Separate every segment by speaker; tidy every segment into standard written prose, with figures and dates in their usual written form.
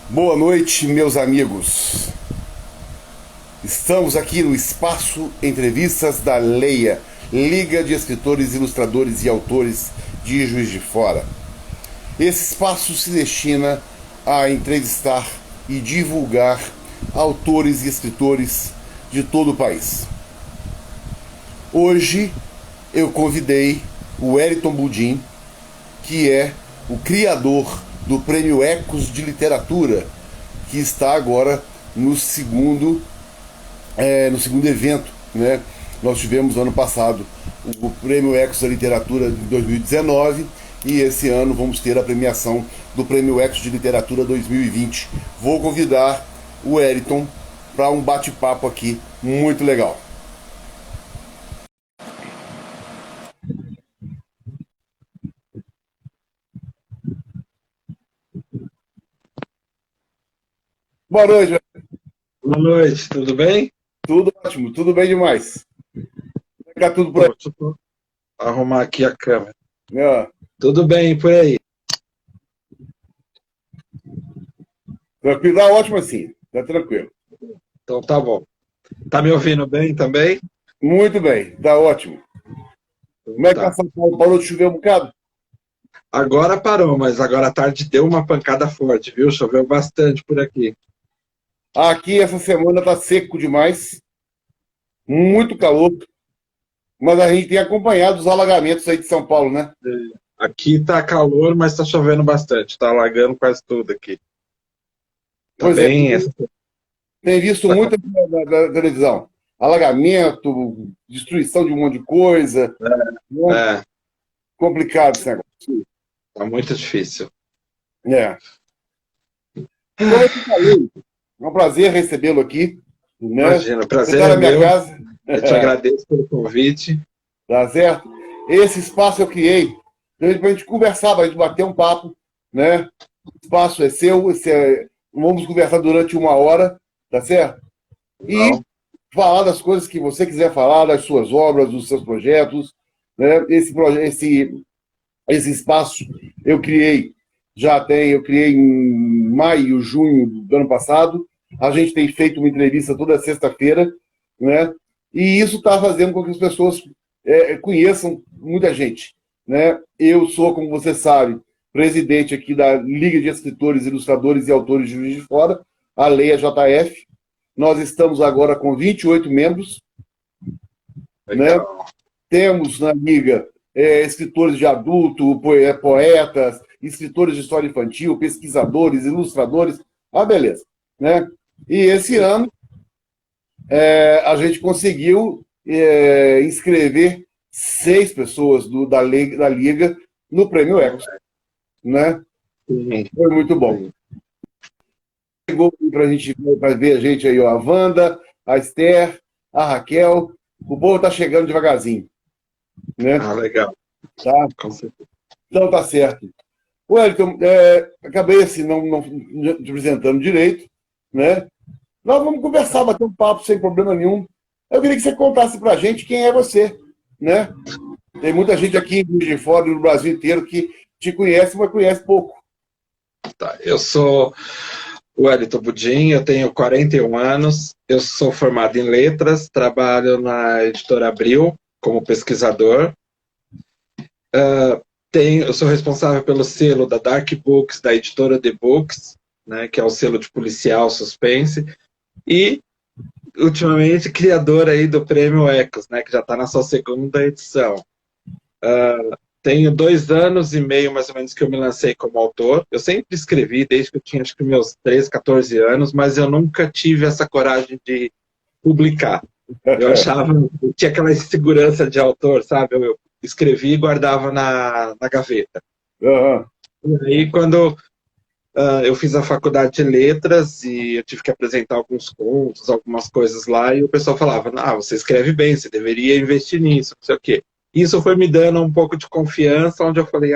Speaker 1: Boa noite, meus amigos. Estamos aqui no Espaço Entrevistas da Leia, Liga de Escritores, Ilustradores e Autores de Juiz de Fora. Esse espaço se destina a entrevistar e divulgar autores e escritores de todo o país. Hoje eu convidei o Wellington Budin, que é o criador do Prêmio Ecos de Literatura, que está agora no segundo evento, né? Nós tivemos no ano passado o Prêmio Ecos da Literatura de 2019 e esse ano vamos ter a premiação do Prêmio Ecos de Literatura 2020. Vou convidar o Wellington para um bate-papo aqui muito legal. Boa noite, velho.
Speaker 2: Boa noite, tudo bem?
Speaker 1: Tudo ótimo, tudo bem demais. Como é que tá tudo por aí?
Speaker 2: Deixa eu arrumar aqui a câmera.
Speaker 1: É,
Speaker 2: Tudo bem por aí?
Speaker 1: tranquilo, tá ótimo assim, tá tranquilo.
Speaker 2: Então tá bom. Tá me ouvindo bem também?
Speaker 1: Muito bem, tá ótimo. Como é que tá
Speaker 2: Tá.
Speaker 1: São Paulo? Parou de chover um bocado?
Speaker 2: Agora parou, mas agora à tarde deu uma pancada forte, viu? Choveu bastante por aqui.
Speaker 1: Aqui essa semana tá seco demais, muito calor, mas a gente tem acompanhado os alagamentos aí de São Paulo, né?
Speaker 2: Aqui tá calor, mas tá chovendo bastante. Tá alagando quase tudo aqui. Tá
Speaker 1: Pois é,
Speaker 2: bem?
Speaker 1: tem visto
Speaker 2: Tá,
Speaker 1: muito na televisão. Alagamento, destruição de um monte de coisa. Né?
Speaker 2: é,
Speaker 1: Complicado esse negócio.
Speaker 2: tá muito difícil.
Speaker 1: É. Como eu te falei, é um prazer recebê-lo aqui, né?
Speaker 2: Imagina, o
Speaker 1: Você
Speaker 2: prazer
Speaker 1: está
Speaker 2: é
Speaker 1: na minha
Speaker 2: meu.
Speaker 1: casa,
Speaker 2: Eu te agradeço pelo convite.
Speaker 1: tá certo? Esse espaço eu criei para a gente conversar, para a gente bater um papo, né? O espaço é seu, vamos conversar durante 1 hora, tá certo? E
Speaker 2: Não,
Speaker 1: falar das coisas que você quiser falar, das suas obras, dos seus projetos, né? Esse espaço eu criei em maio, junho do ano passado. A gente tem feito uma entrevista toda sexta-feira, né? E isso está fazendo com que as pessoas conheçam muita gente, né? Eu sou, como você sabe, presidente aqui da Liga de Escritores, Ilustradores e Autores de Juiz de Fora, a Leia JF. Nós estamos agora com 28 membros, né?
Speaker 2: legal.
Speaker 1: Temos na Liga escritores de adulto, poetas, escritores de história infantil, pesquisadores, ilustradores. Ah, beleza. Né? E esse ano a gente conseguiu inscrever 6 pessoas da Liga no Prêmio Ecos. Né?
Speaker 2: Sim,
Speaker 1: Foi muito bom.
Speaker 2: sim.
Speaker 1: Chegou para ver a gente aí, ó, a Wanda, a Esther, a Raquel. O povo está chegando devagarzinho. Né?
Speaker 2: Ah, legal.
Speaker 1: Tá?
Speaker 2: Com certeza.
Speaker 1: Então tá certo. Wellington, acabei assim, não te apresentando direito, né? Nós vamos conversar, bater um papo sem problema nenhum. Eu queria que você contasse pra gente quem é você, né? Tem muita gente aqui de fora, no Brasil inteiro, que te conhece, mas conhece pouco.
Speaker 2: Tá. Eu sou o Wellington Budin, eu tenho 41 anos, eu sou formado em letras, trabalho na editora Abril como pesquisador. Eu sou responsável pelo selo da Dark Books, da editora The Books, né, que é o selo de policial suspense, e ultimamente criador aí do Prêmio Ecos, né, que já está na sua segunda edição. Tenho 2 anos e meio, mais ou menos, que eu me lancei como autor. Eu sempre escrevi, desde que eu tinha, acho que meus 13, 14 anos, mas eu nunca tive essa coragem de publicar. Eu achava, eu tinha aquela insegurança de autor, sabe? Eu escrevi e guardava na gaveta.
Speaker 1: Uhum.
Speaker 2: E aí, quando eu fiz a faculdade de letras e eu tive que apresentar alguns contos, algumas coisas lá, e o pessoal falava, você escreve bem, você deveria investir nisso, não sei o quê. Isso foi me dando um pouco de confiança, onde eu falei,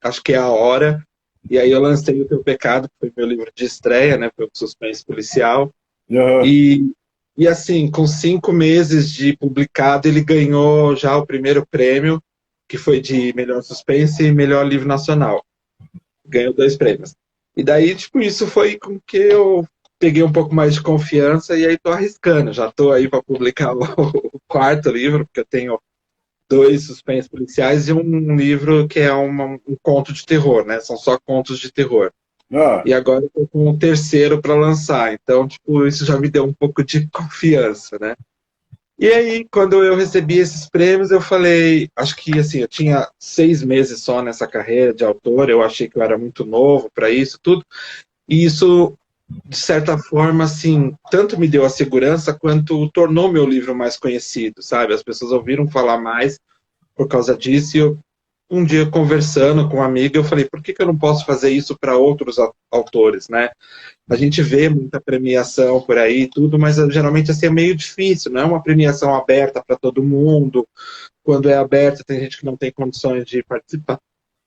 Speaker 2: acho que é a hora. E aí eu lancei O Teu Pecado, que foi meu livro de estreia, né, foi o suspense policial.
Speaker 1: Uhum.
Speaker 2: E assim, com 5 meses de publicado, ele ganhou já o primeiro prêmio, que foi de melhor suspense e melhor livro nacional. Ganhou 2 prêmios. E daí, tipo, isso foi com que eu peguei um pouco mais de confiança e aí tô arriscando. Já tô aí para publicar o quarto livro, porque eu tenho 2 suspense policiais e um livro que é um conto de terror, né? São só contos de terror.
Speaker 1: Ah,
Speaker 2: E agora eu tô com o terceiro para lançar. Então, tipo, isso já me deu um pouco de confiança, né? E aí, quando eu recebi esses prêmios, eu falei, acho que assim, eu tinha 6 meses só nessa carreira de autor, eu achei que eu era muito novo para isso, tudo. E isso, de certa forma, assim, tanto me deu a segurança quanto tornou meu livro mais conhecido, sabe? As pessoas ouviram falar mais por causa disso. E eu, um dia, conversando com uma amiga, eu falei, por que que eu não posso fazer isso para outros autores, né? A gente vê muita premiação por aí e tudo, mas geralmente assim é meio difícil, não é uma premiação aberta para todo mundo. Quando é aberta, tem gente que não tem condições de participar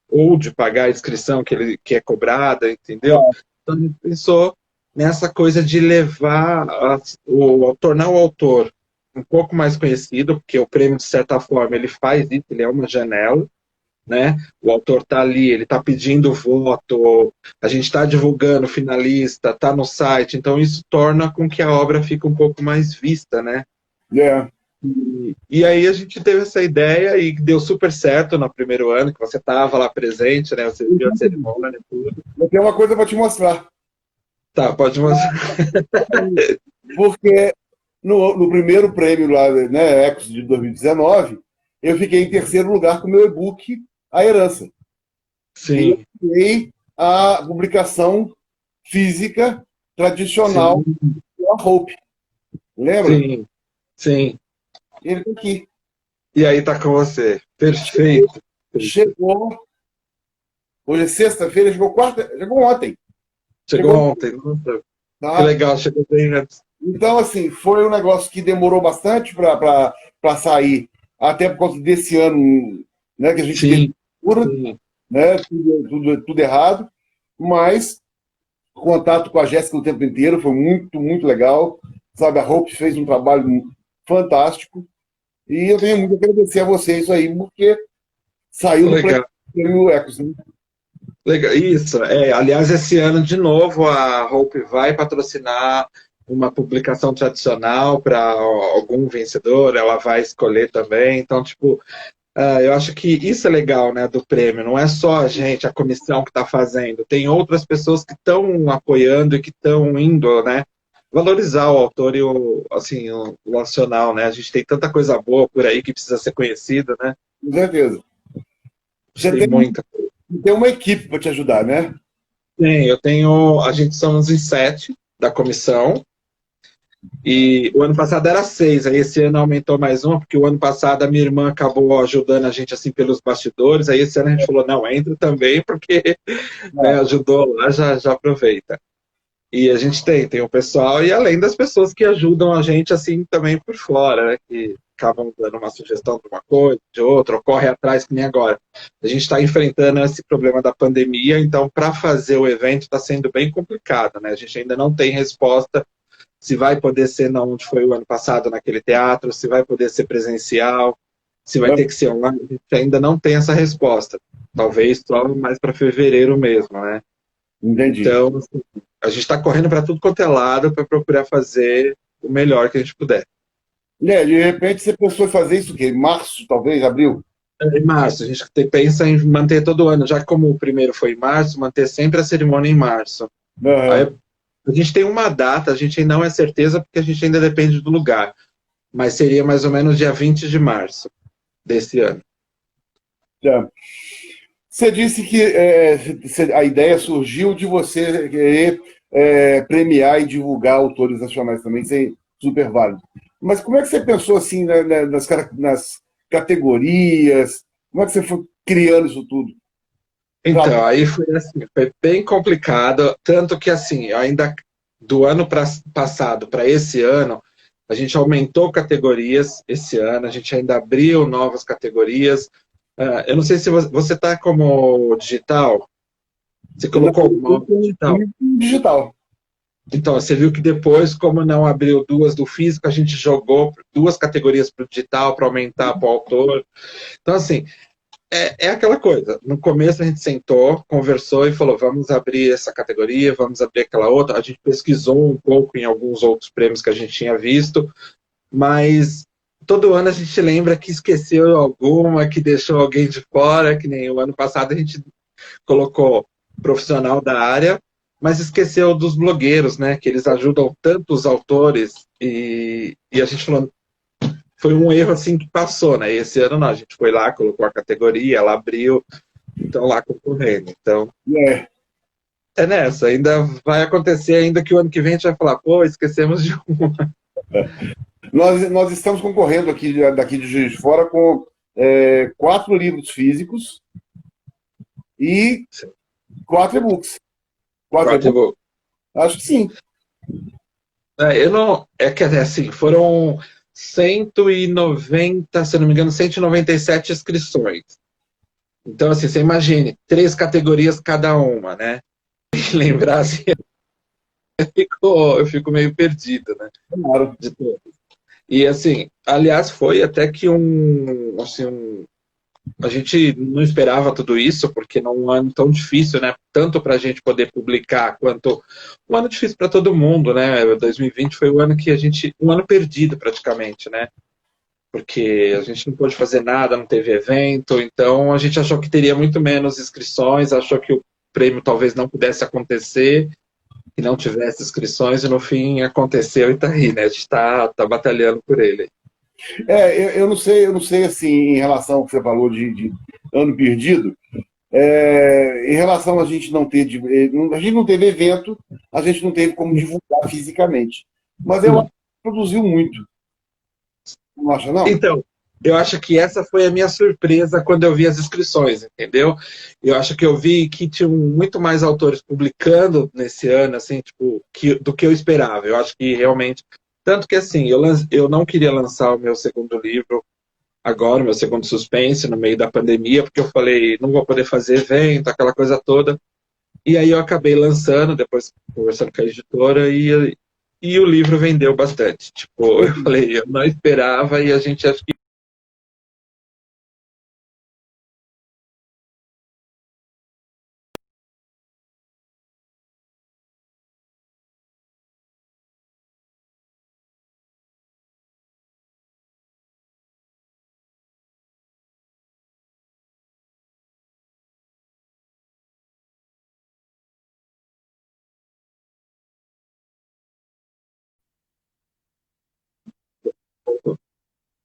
Speaker 2: ou de pagar a inscrição que é cobrada, entendeu? Então a gente pensou nessa coisa de levar, tornar o autor um pouco mais conhecido, porque o prêmio, de certa forma, ele faz isso, ele é uma janela, né? O autor está ali, ele está pedindo voto, a gente está divulgando finalista, está no site, então isso torna com que a obra fique um pouco mais vista, né?
Speaker 1: é.
Speaker 2: E aí a gente teve essa ideia e deu super certo no primeiro ano, que você estava lá presente, né? Você viu a cerimônia e tudo.
Speaker 1: Eu tenho uma coisa para te mostrar.
Speaker 2: Tá, pode mostrar.
Speaker 1: Porque no primeiro prêmio lá, né, Ecos de 2019, eu fiquei em terceiro lugar com o meu e-book A Herança. E eu
Speaker 2: Sim,
Speaker 1: criei a publicação física tradicional
Speaker 2: sim,
Speaker 1: da Hope. Lembra?
Speaker 2: sim, sim.
Speaker 1: Ele está aqui.
Speaker 2: E aí tá com você. Perfeito.
Speaker 1: Chegou, hoje é sexta-feira, chegou ontem.
Speaker 2: Chegou ontem. Nossa, que
Speaker 1: Tá?
Speaker 2: legal, chegou bem antes.
Speaker 1: Então, assim, foi um negócio que demorou bastante para sair, até por causa desse ano, né, que a gente teve
Speaker 2: Sim, sim.
Speaker 1: né, tudo errado, mas contato com a Jéssica o tempo inteiro foi muito, muito legal. Sabe, a Hope fez um trabalho fantástico e eu tenho muito a agradecer a vocês aí, porque saiu no
Speaker 2: Legal.
Speaker 1: prêmio Ecos. Né?
Speaker 2: Legal. Isso, aliás, esse ano, de novo, a Hope vai patrocinar uma publicação tradicional para algum vencedor, ela vai escolher também. Então, tipo, eu acho que isso é legal, né, do prêmio. Não é só a gente, a comissão que está fazendo. Tem outras pessoas que estão apoiando e que estão indo, né, valorizar o autor e assim, o nacional, né? A gente tem tanta coisa boa por aí que precisa ser conhecida, né?
Speaker 1: Com certeza. Você
Speaker 2: Tem muita.
Speaker 1: tem uma equipe para te ajudar, né?
Speaker 2: Eu tenho, a gente somos em 7 da comissão, e o ano passado era 6, aí esse ano aumentou mais uma, porque o ano passado a minha irmã acabou ajudando a gente assim pelos bastidores, aí esse ano a gente falou, não, entra também, porque né, ajudou lá, já aproveita. E a gente tem o pessoal, e além das pessoas que ajudam a gente assim também por fora, né, que acabam dando uma sugestão de uma coisa, de outra, ou corre atrás, que nem agora. A gente está enfrentando esse problema da pandemia, então para fazer o evento está sendo bem complicado, né? A gente ainda não tem resposta se vai poder ser onde foi o ano passado, naquele teatro, se vai poder ser presencial, se vai ter que ser online, a gente ainda não tem essa resposta. Talvez só mais para fevereiro mesmo, né?
Speaker 1: Entendi.
Speaker 2: Então, assim, a gente está correndo para tudo quanto é lado para procurar fazer o melhor que a gente puder.
Speaker 1: Né, de repente você pensou em fazer isso o quê? Em março, talvez, abril?
Speaker 2: Em março, a gente pensa em manter todo ano, já que como o primeiro foi em março, manter sempre a cerimônia em março. Aí
Speaker 1: Aham.
Speaker 2: a gente tem uma data, a gente não é certeza porque a gente ainda depende do lugar, mas seria mais ou menos dia 20 de março desse ano.
Speaker 1: Tá. Você disse que a ideia surgiu de você querer premiar e divulgar autores nacionais também, isso é super válido. Mas como é que você pensou assim nas categorias? Como é que você foi criando isso tudo?
Speaker 2: Então, aí foi assim, foi bem complicado, tanto que assim, ainda do ano passado para esse ano, a gente aumentou categorias esse ano, a gente ainda abriu novas categorias. Eu não sei se você está como digital, você colocou alguma outra digital?
Speaker 1: Digital.
Speaker 2: Então, você viu que depois, como não abriu 2 do físico, a gente jogou 2 categorias para o digital para aumentar para o autor. Então, assim, é aquela coisa. No começo a gente sentou, conversou e falou, vamos abrir essa categoria, vamos abrir aquela outra. A gente pesquisou um pouco em alguns outros prêmios que a gente tinha visto, mas todo ano a gente lembra que esqueceu alguma, que deixou alguém de fora, que nem o ano passado a gente colocou profissional da área, mas esqueceu dos blogueiros, né? Que eles ajudam tanto os autores e a gente falou, foi um erro assim que passou, né? E esse ano não, a gente foi lá, colocou a categoria, ela abriu, então lá concorrendo. Então, é nessa, ainda vai acontecer, ainda que o ano que vem a gente vai falar, pô, esquecemos de uma.
Speaker 1: Nós estamos concorrendo aqui, daqui de Juiz de Fora com 4 livros físicos e 4 e-books. 4 e-books? Acho que sim.
Speaker 2: Eu não. É que assim, foram 190, se eu não me engano, 197 inscrições. Então, assim, você imagine, 3 categorias cada uma, né? Lembrar assim, eu fico meio perdido, né?
Speaker 1: Claro.
Speaker 2: De todos. E assim, aliás, foi até que a gente não esperava tudo isso, porque num ano tão difícil, né? Tanto para a gente poder publicar, quanto um ano difícil para todo mundo, né? 2020 foi o ano que um ano perdido praticamente, né? Porque a gente não pôde fazer nada, não teve evento, então a gente achou que teria muito menos inscrições, achou que o prêmio talvez não pudesse acontecer, que não tivesse inscrições, e no fim aconteceu e tá aí, né? A gente tá batalhando por ele.
Speaker 1: Eu não sei assim, em relação ao que você falou de ano perdido, em relação a gente não ter, a gente não teve evento, a gente não teve como divulgar fisicamente. Mas eu acho que produziu muito. Não acha, não?
Speaker 2: Então, eu acho que essa foi a minha surpresa quando eu vi as inscrições, entendeu? Eu acho que eu vi que tinham muito mais autores publicando nesse ano, assim, tipo, do que eu esperava. Eu acho que realmente... Tanto que, assim, eu não queria lançar o meu segundo livro agora, o meu segundo suspense, no meio da pandemia, porque eu falei, não vou poder fazer evento, aquela coisa toda. E aí eu acabei lançando, depois conversando com a editora, e o livro vendeu bastante. Tipo, eu falei, eu não esperava, e a gente acha que...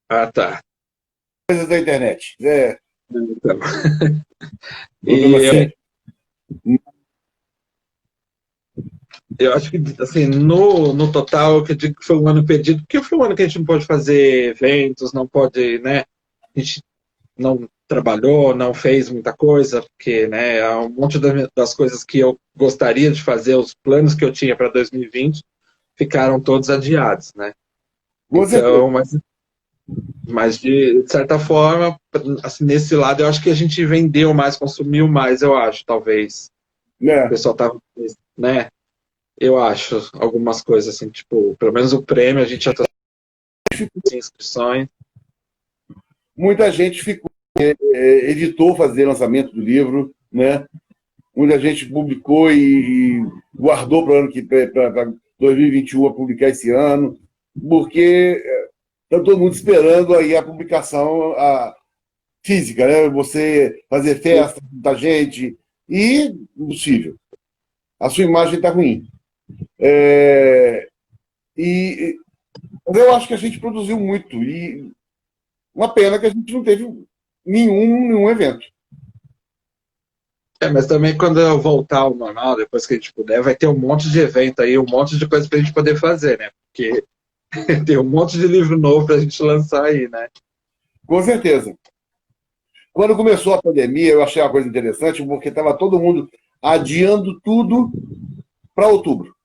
Speaker 2: Ah, tá.
Speaker 1: Coisas da internet.
Speaker 2: Então.
Speaker 1: Sério.
Speaker 2: Eu acho que, assim, no total, eu digo que foi um ano perdido, porque foi um ano que a gente não pode fazer eventos, não pode, né? A gente não trabalhou, não fez muita coisa, porque, né, há um monte das coisas que eu gostaria de fazer, os planos que eu tinha para 2020, ficaram todos adiados, né? Então, mas de certa forma, assim, nesse lado, eu acho que a gente vendeu mais, consumiu mais, eu acho, talvez. O pessoal tava, né? Eu acho algumas coisas assim, tipo, pelo menos o prêmio a gente já está sem inscrições.
Speaker 1: Muita gente evitou fazer lançamento do livro, né? Muita gente publicou e guardou para 2021 a publicar esse ano, porque está todo mundo esperando aí a publicação física, né? Você fazer festa da gente e impossível. A sua imagem está ruim. Mas eu acho que a gente produziu muito e uma pena que a gente não teve nenhum evento.
Speaker 2: Mas também quando eu voltar ao normal, depois que a gente puder, vai ter um monte de evento aí, um monte de coisa para a gente poder fazer, né? Porque tem um monte de livro novo para a gente lançar aí, né?
Speaker 1: Com certeza. Quando começou a pandemia, eu achei uma coisa interessante, porque estava todo mundo adiando tudo para outubro.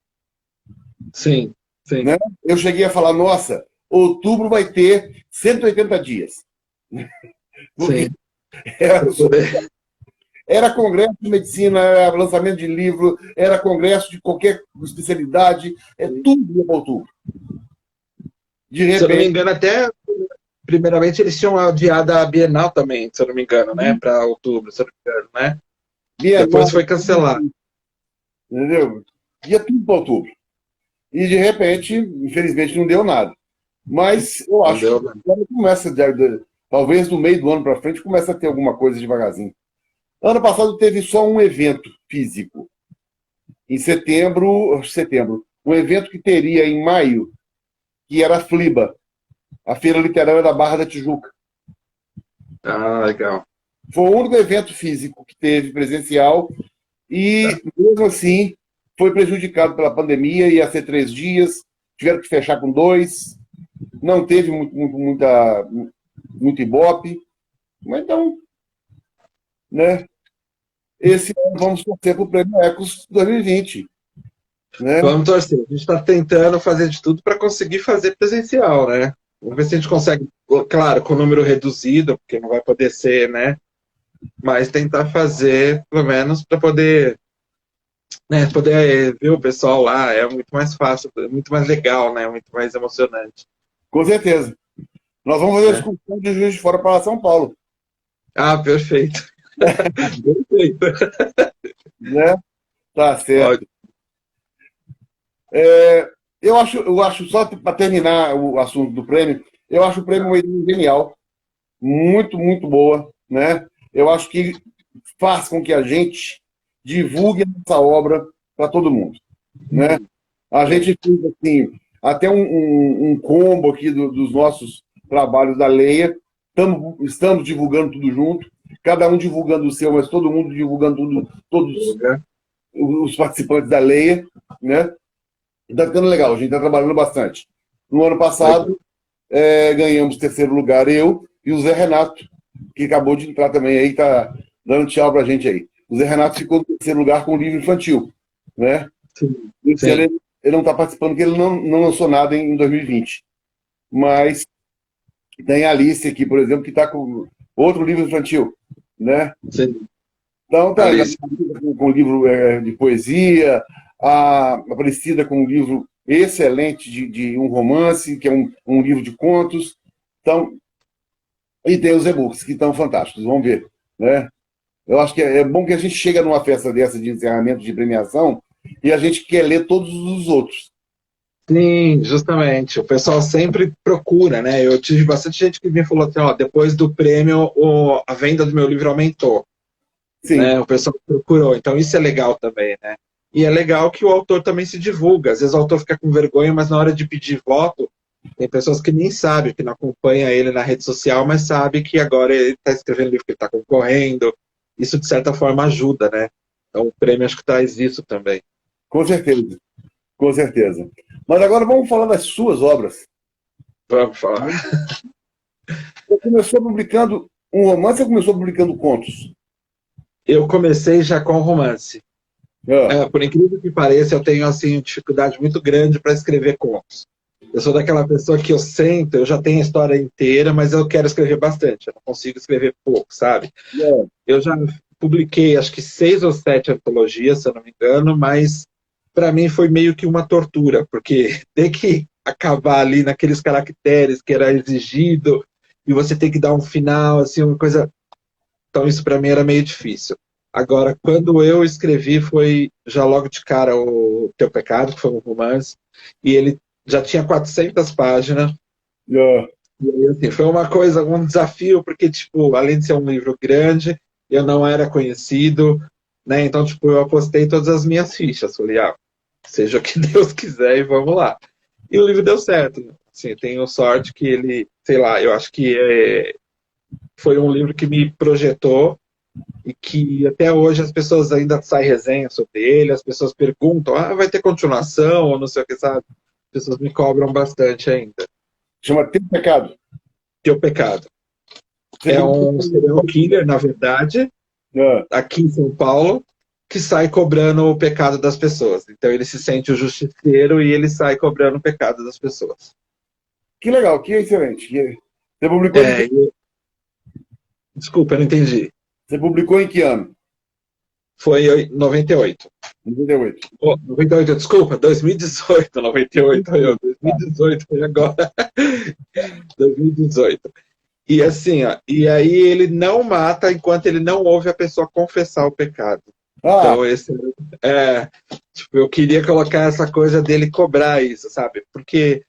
Speaker 2: Sim, sim.
Speaker 1: Né? Eu cheguei a falar, nossa, outubro vai ter 180 dias.
Speaker 2: Sim.
Speaker 1: Era congresso de medicina, era lançamento de livro, era congresso de qualquer especialidade, tudo ia para outubro.
Speaker 2: De repente... Se eu não me engano, primeiramente, eles tinham adiado a Bienal também, se eu não me engano, né? Para outubro, se eu não me engano, né? Depois foi cancelado.
Speaker 1: Entendeu? Ia tudo para outubro. E, de repente, infelizmente, não deu nada. Mas eu
Speaker 2: Não
Speaker 1: acho
Speaker 2: deu,
Speaker 1: que
Speaker 2: né?
Speaker 1: agora começa, talvez do meio do ano para frente, começa a ter alguma coisa devagarzinho. Ano passado teve só um evento físico. Em setembro, um evento que teria em maio, que era a FLIBA, a Feira Literária da Barra da Tijuca.
Speaker 2: Ah, legal.
Speaker 1: Foi o único evento físico que teve presencial e, mesmo assim, foi prejudicado pela pandemia, ia ser 3 dias, tiveram que fechar com 2, não teve muito ibope, mas então, né, esse ano vamos torcer para o Prêmio Ecos 2020, né?
Speaker 2: Vamos torcer. A gente está tentando fazer de tudo para conseguir fazer presencial, né? Vamos ver se a gente consegue, claro, com número reduzido, porque não vai poder ser, né? Mas tentar fazer, pelo menos, para poder, né, poder ver o pessoal lá. É muito mais fácil, é muito mais legal, né? Muito mais emocionante.
Speaker 1: Com certeza. Nós vamos fazer a
Speaker 2: Né?
Speaker 1: excursão de Juiz de Fora para São Paulo,
Speaker 2: Ah, perfeito. Perfeito.
Speaker 1: né? Tá certo.
Speaker 2: Ótimo.
Speaker 1: Eu acho só para terminar o assunto do prêmio, eu acho o prêmio uma ideia genial, muito, muito boa, né? Eu acho que faz com que a gente divulgue essa obra para todo mundo, né? A gente fez assim, até um combo aqui dos nossos trabalhos da Leia. Estamos divulgando tudo junto, cada um divulgando o seu, mas todo mundo divulgando tudo, todos os participantes da Leia, né? Está ficando legal, a gente está trabalhando bastante. No ano passado, ganhamos terceiro lugar, eu e o Zé Renato, que acabou de entrar também aí, está dando tchau para a gente aí. O Zé Renato ficou no terceiro lugar com o livro infantil, né?
Speaker 2: Sim.
Speaker 1: Esse ano ele não está participando, porque ele não lançou nada em 2020. Mas tem a Alice aqui, por exemplo, que está com outro livro infantil, né?
Speaker 2: Sim.
Speaker 1: Então, tá
Speaker 2: Alice.
Speaker 1: com livro de poesia, a Aparecida com um livro excelente de um romance, que é um livro de contos. Então, e tem os e-books, que estão fantásticos, vamos ver, né? Eu acho que é bom que a gente chega numa festa dessa de encerramento de premiação e a gente quer ler todos os outros.
Speaker 2: Sim, justamente. O pessoal sempre procura, né? Eu tive bastante gente que me falou assim, ó, depois do prêmio, a venda do meu livro aumentou,
Speaker 1: Sim,
Speaker 2: né? O pessoal procurou. Então isso é legal também, né? E é legal que o autor também se divulga. Às vezes o autor fica com vergonha, mas na hora de pedir voto, tem pessoas que nem sabem, que não acompanham ele na rede social, mas sabe que agora ele está escrevendo livro que ele está concorrendo. Isso, de certa forma, ajuda, né? Então o prêmio acho que traz isso também.
Speaker 1: com certeza, com certeza. Mas agora vamos falar das suas obras.
Speaker 2: Vamos falar.
Speaker 1: Você começou publicando um romance ou começou publicando contos?
Speaker 2: Eu comecei já com romance.
Speaker 1: Ah,
Speaker 2: Por incrível que pareça, eu tenho assim dificuldade muito grande para escrever contos. Eu sou daquela pessoa que eu sento, eu já tenho a história inteira, mas eu quero escrever bastante. Eu não consigo escrever pouco, sabe?
Speaker 1: é.
Speaker 2: Eu já publiquei acho que 6 ou 7 antologias, se eu não me engano, mas para mim foi meio que uma tortura, porque ter que acabar ali naqueles caracteres que era exigido e você tem que dar um final, assim, uma coisa. Então isso para mim era meio difícil. Agora, quando eu escrevi, foi já logo de cara o Teu Pecado, que foi um romance, e ele já tinha 400 páginas.
Speaker 1: Ah,
Speaker 2: E aí, assim, foi uma coisa, um desafio, porque, tipo, além de ser um livro grande, eu não era conhecido, né? Então, tipo, eu apostei todas as minhas fichas. Falei, seja o que Deus quiser e vamos lá. E o livro deu certo. Assim, tenho sorte que ele, sei lá, eu acho que foi um livro que me projetou e que até hoje as pessoas ainda saem resenha sobre ele, as pessoas perguntam, vai ter continuação ou não sei o que, sabe? As pessoas me cobram bastante ainda.
Speaker 1: chama Teu Pecado.
Speaker 2: Teu Pecado.
Speaker 1: Você
Speaker 2: É
Speaker 1: publicou...
Speaker 2: um serial killer, na verdade,
Speaker 1: Ah,
Speaker 2: aqui em São Paulo, que sai cobrando o pecado das pessoas. Então ele se sente o justiceiro e ele sai cobrando o pecado das pessoas.
Speaker 1: que legal, que excelente. Você publicou
Speaker 2: Desculpa, eu não entendi.
Speaker 1: você publicou em que ano?
Speaker 2: Foi em 98.
Speaker 1: 98.
Speaker 2: Oh, 98, desculpa, 2018, 98, 2018 foi agora. 2018. E assim, ó, e aí ele não mata enquanto ele não ouve a pessoa confessar o pecado.
Speaker 1: Ah,
Speaker 2: Então, tipo, eu queria colocar essa coisa dele cobrar isso, sabe? Porque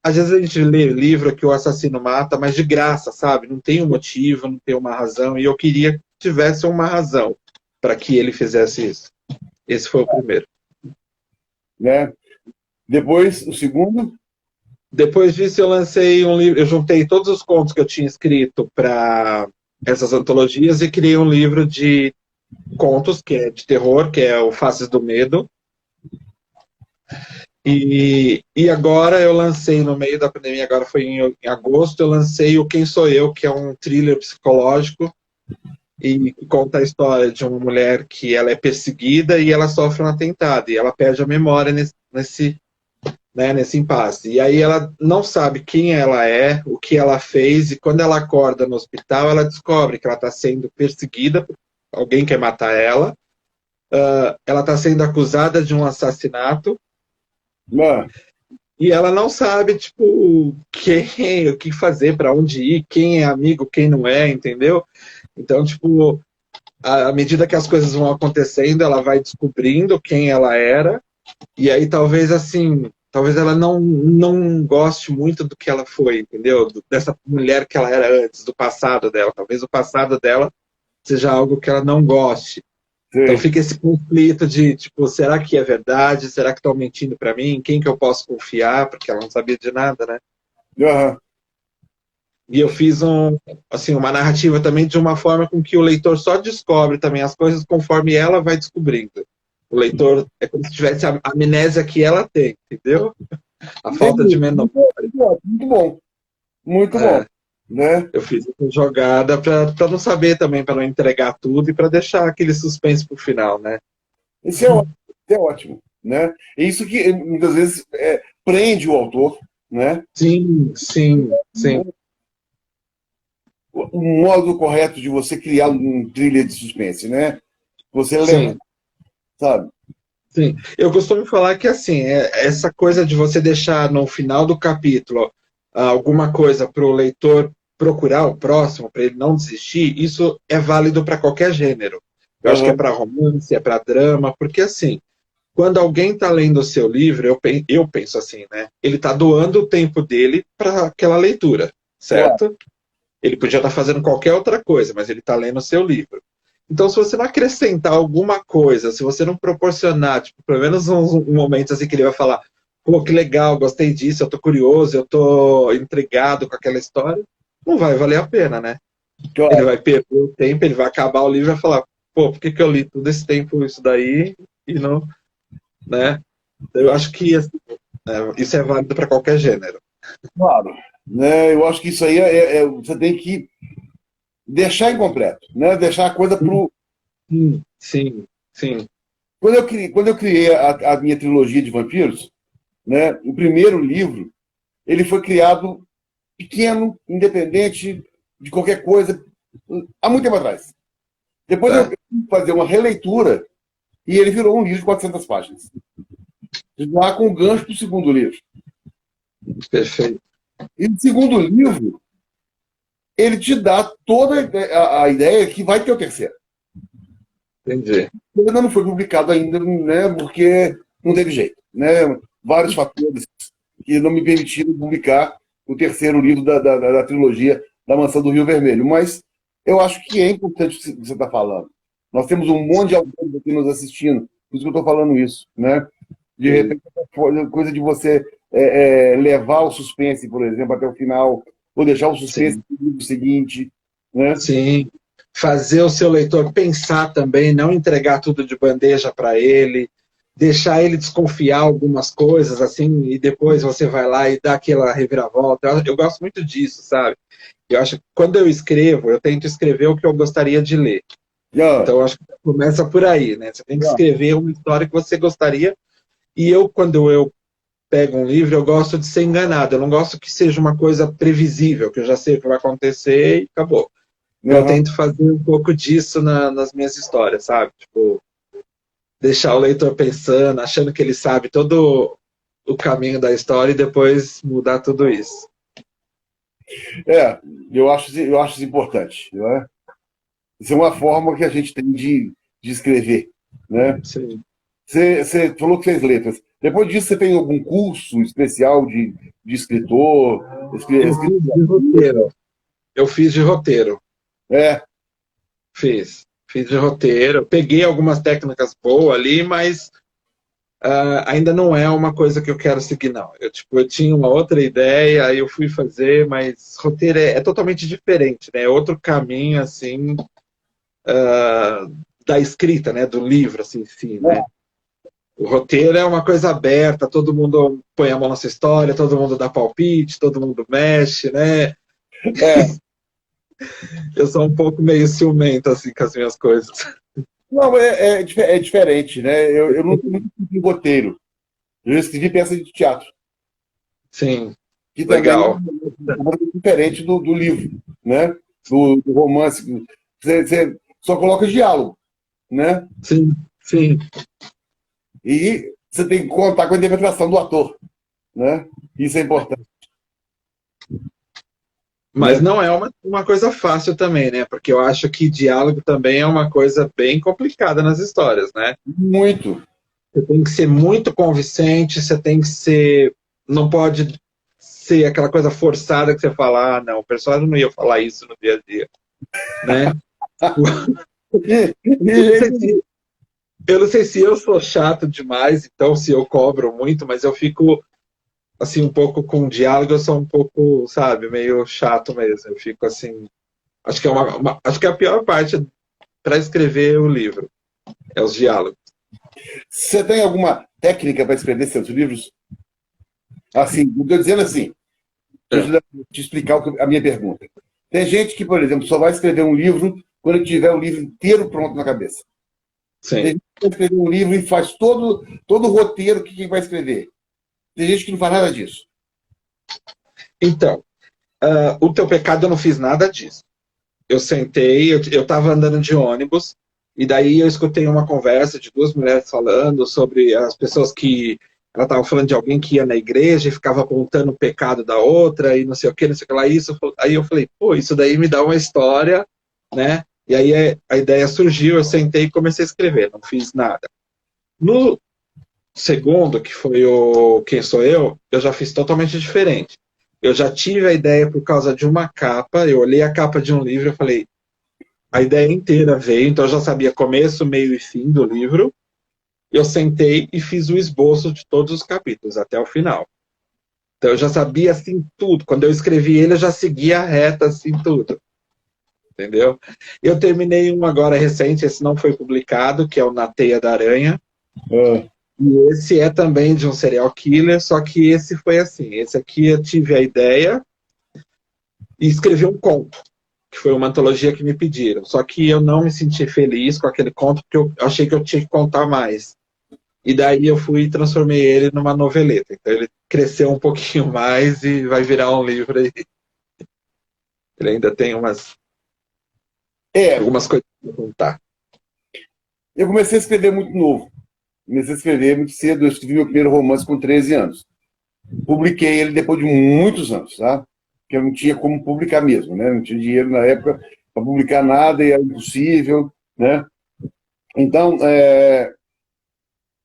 Speaker 2: às vezes a gente lê livro que o assassino mata, mas de graça, sabe? Não tem um motivo, não tem uma razão, e eu queria que tivesse uma razão para que ele fizesse isso. Esse foi o primeiro.
Speaker 1: né? Depois, o segundo.
Speaker 2: Depois disso, eu lancei um livro, eu juntei todos os contos que eu tinha escrito para essas antologias e criei um livro de contos, que é de terror, que é o Faces do Medo. E agora eu lancei, no meio da pandemia, agora foi em agosto, eu lancei o Quem Sou Eu, que é um thriller psicológico e que conta a história de uma mulher que ela é perseguida e ela sofre um atentado, e ela perde a memória nesse impasse. E aí ela não sabe quem ela é, o que ela fez, e quando ela acorda no hospital, ela descobre que ela está sendo perseguida, alguém quer matar ela, ela está sendo acusada de um assassinato,
Speaker 1: Ah,
Speaker 2: e ela não sabe, tipo, quem, o que fazer, para onde ir, quem é amigo, quem não é, entendeu? Então, tipo, à medida que as coisas vão acontecendo, ela vai descobrindo quem ela era, e aí talvez, assim, talvez ela não goste muito do que ela foi, entendeu? Dessa mulher que ela era antes, do passado dela. Talvez o passado dela seja algo que ela não goste. Então
Speaker 1: sei.
Speaker 2: fica esse conflito de, tipo, será que é verdade? Será que estão mentindo para mim? Quem que eu posso confiar? Porque ela não sabia de nada, né?
Speaker 1: Aham.
Speaker 2: E eu fiz assim, uma narrativa também de uma forma com que o leitor só descobre também as coisas conforme ela vai descobrindo. O leitor é como se tivesse a amnésia que ela tem, entendeu? A falta de
Speaker 1: Entendi.
Speaker 2: memória.
Speaker 1: Muito bom. Muito bom.
Speaker 2: É,
Speaker 1: Né?
Speaker 2: eu fiz essa jogada para não saber também, para não entregar tudo e para deixar aquele suspense pro final, né?
Speaker 1: Isso é ótimo. Isso é ótimo. Né? É isso que muitas vezes prende o autor, né?
Speaker 2: Sim, sim, sim,
Speaker 1: O modo correto de você criar um thriller de suspense, né? Você leva,
Speaker 2: sim.
Speaker 1: sabe?
Speaker 2: Sim, eu costumo falar que assim, essa coisa de você deixar no final do capítulo alguma coisa para o leitor procurar o próximo, para ele não desistir, isso é válido para qualquer gênero. Eu acho que é
Speaker 1: Aham.
Speaker 2: para romance, é para drama, porque assim, quando alguém está lendo o seu livro, eu penso assim, né? Ele está doando o tempo dele para aquela leitura,
Speaker 1: Claro.
Speaker 2: certo? Ele podia estar fazendo qualquer outra coisa, mas ele está lendo o seu livro. Então, se você não acrescentar alguma coisa, se você não proporcionar, tipo, pelo menos um momento assim que ele vai falar, pô, que legal, gostei disso, eu tô curioso, eu tô intrigado com aquela história, não vai valer a pena, né? Ele
Speaker 1: Claro.
Speaker 2: vai perder o tempo, ele vai acabar o livro e vai falar, pô, por que que eu li todo esse tempo isso daí e não, né? Eu acho que assim, isso é válido para qualquer gênero.
Speaker 1: Claro. Né? Eu acho que isso aí você tem que deixar incompleto, né? Deixar a coisa pro.
Speaker 2: Sim, sim,
Speaker 1: Quando eu criei a minha trilogia de vampiros, né? O primeiro livro, ele foi criado pequeno, independente de qualquer coisa, há muito tempo atrás. Depois eu
Speaker 2: tá,
Speaker 1: fui fazer uma releitura e ele virou um livro de 400 páginas. Já com gancho para o segundo livro.
Speaker 2: perfeito,
Speaker 1: E o segundo livro, ele te dá toda a ideia que vai ter o terceiro.
Speaker 2: entendi.
Speaker 1: Ele ainda não foi publicado ainda, né, porque não teve jeito. Né? Vários fatores que não me permitiram publicar o terceiro livro da trilogia da Mansão do Rio Vermelho. Mas eu acho que é importante o que você está falando. Nós temos um monte de autores aqui nos assistindo, por isso que eu estou falando isso. Né? De repente, coisa de você levar o suspense, por exemplo, até o final, ou deixar o suspense
Speaker 2: Sim,
Speaker 1: no livro seguinte. Né?
Speaker 2: sim. Fazer o seu leitor pensar também, não entregar tudo de bandeja para ele, deixar ele desconfiar algumas coisas, assim, e depois você vai lá e dá aquela reviravolta. Eu gosto muito disso, sabe? Eu acho que quando eu escrevo, eu tento escrever o que eu gostaria de ler.
Speaker 1: Já,
Speaker 2: Então, eu acho que começa por aí, né? Você tem que
Speaker 1: já,
Speaker 2: escrever uma história que você gostaria. E eu, quando eu pego um livro, eu gosto de ser enganado. Eu não gosto que seja uma coisa previsível, que eu já sei o que vai acontecer e acabou. Eu tento fazer um pouco disso nas minhas histórias, sabe? Tipo, deixar o leitor pensando, achando que ele sabe todo o caminho da história e depois mudar tudo isso.
Speaker 1: Eu acho isso importante, não é? Isso é uma forma que a gente tem de escrever, né?
Speaker 2: Sim.
Speaker 1: Você falou que fez letras. Depois disso, você tem algum curso especial de escritor?
Speaker 2: Eu fiz de roteiro.
Speaker 1: É.
Speaker 2: Fiz de roteiro. Peguei algumas técnicas boas ali, mas ainda não é uma coisa que eu quero seguir, não. Eu tinha uma outra ideia, aí eu fui fazer, mas roteiro é totalmente diferente, né? É outro caminho, assim, da escrita, né? Do livro, assim, em si, né? O roteiro é uma coisa aberta, todo mundo põe a mão nessa história, todo mundo dá palpite, todo mundo mexe, né? Eu sou um pouco meio ciumento, assim, com as minhas coisas.
Speaker 1: Não, é diferente, né? Eu não escrevi roteiro. Eu escrevi peça de teatro.
Speaker 2: Sim,
Speaker 1: Que
Speaker 2: legal.
Speaker 1: também é diferente do livro, né? Do romance. Você só coloca diálogo, né?
Speaker 2: Sim, sim.
Speaker 1: E você tem que contar com a interpretação do ator, né? Isso é importante.
Speaker 2: Mas não é uma coisa fácil também, né? Porque eu acho que diálogo também é uma coisa bem complicada nas histórias, né?
Speaker 1: Muito.
Speaker 2: Você tem que ser muito convincente, você tem que ser... Não pode ser aquela coisa forçada que você fala, não, o personagem não ia falar isso no dia a dia, né? Eu não sei se eu sou chato demais, então se eu cobro muito, mas eu fico assim, um pouco com diálogo, eu sou um pouco, sabe, meio chato mesmo. Eu fico assim. Acho que acho que é a pior parte para escrever o livro. É os diálogos.
Speaker 1: Você tem alguma técnica para escrever seus livros? Assim, estou dizendo assim, deixa eu te explicar a minha pergunta. Tem gente que, por exemplo, só vai escrever um livro quando tiver o livro inteiro pronto na cabeça.
Speaker 2: Sim.
Speaker 1: Tem gente que vai escrever um livro e faz todo o roteiro que vai escrever. Tem gente que não faz nada disso.
Speaker 2: Então, o Teu Pecado eu não fiz nada disso. Eu sentei, eu estava andando de ônibus, e daí eu escutei uma conversa de duas mulheres falando sobre as pessoas que... Ela estava falando de alguém que ia na igreja e ficava apontando o pecado da outra e não sei o que, não sei o que lá. Aí eu falei, pô, isso daí me dá uma história, né? E aí a ideia surgiu, eu sentei e comecei a escrever, não fiz nada. No segundo, que foi o Quem Sou Eu já fiz totalmente diferente. Eu já tive a ideia por causa de uma capa, eu olhei a capa de um livro e falei, a ideia inteira veio, então eu já sabia começo, meio e fim do livro. Eu sentei e fiz o esboço de todos os capítulos, até o final. Então eu já sabia, assim, tudo. Quando eu escrevi ele, eu já seguia a reta, assim, tudo. Entendeu? Eu terminei um agora recente, esse não foi publicado, que é o Na Teia da Aranha. E esse é também de um serial killer, só que esse foi assim. Esse aqui eu tive a ideia e escrevi um conto, que foi uma antologia que me pediram. Só que eu não me senti feliz com aquele conto, porque eu achei que eu tinha que contar mais. E daí eu fui e transformei ele numa noveleta. Então ele cresceu um pouquinho mais e vai virar um livro aí. Ele ainda tem algumas coisas para contar.
Speaker 1: Eu comecei a escrever muito novo. Comecei a escrever muito cedo. Eu escrevi meu primeiro romance com 13 anos. Publiquei ele depois de muitos anos, tá? Porque eu não tinha como publicar mesmo, né? Não tinha dinheiro na época para publicar nada e era impossível, né? Então,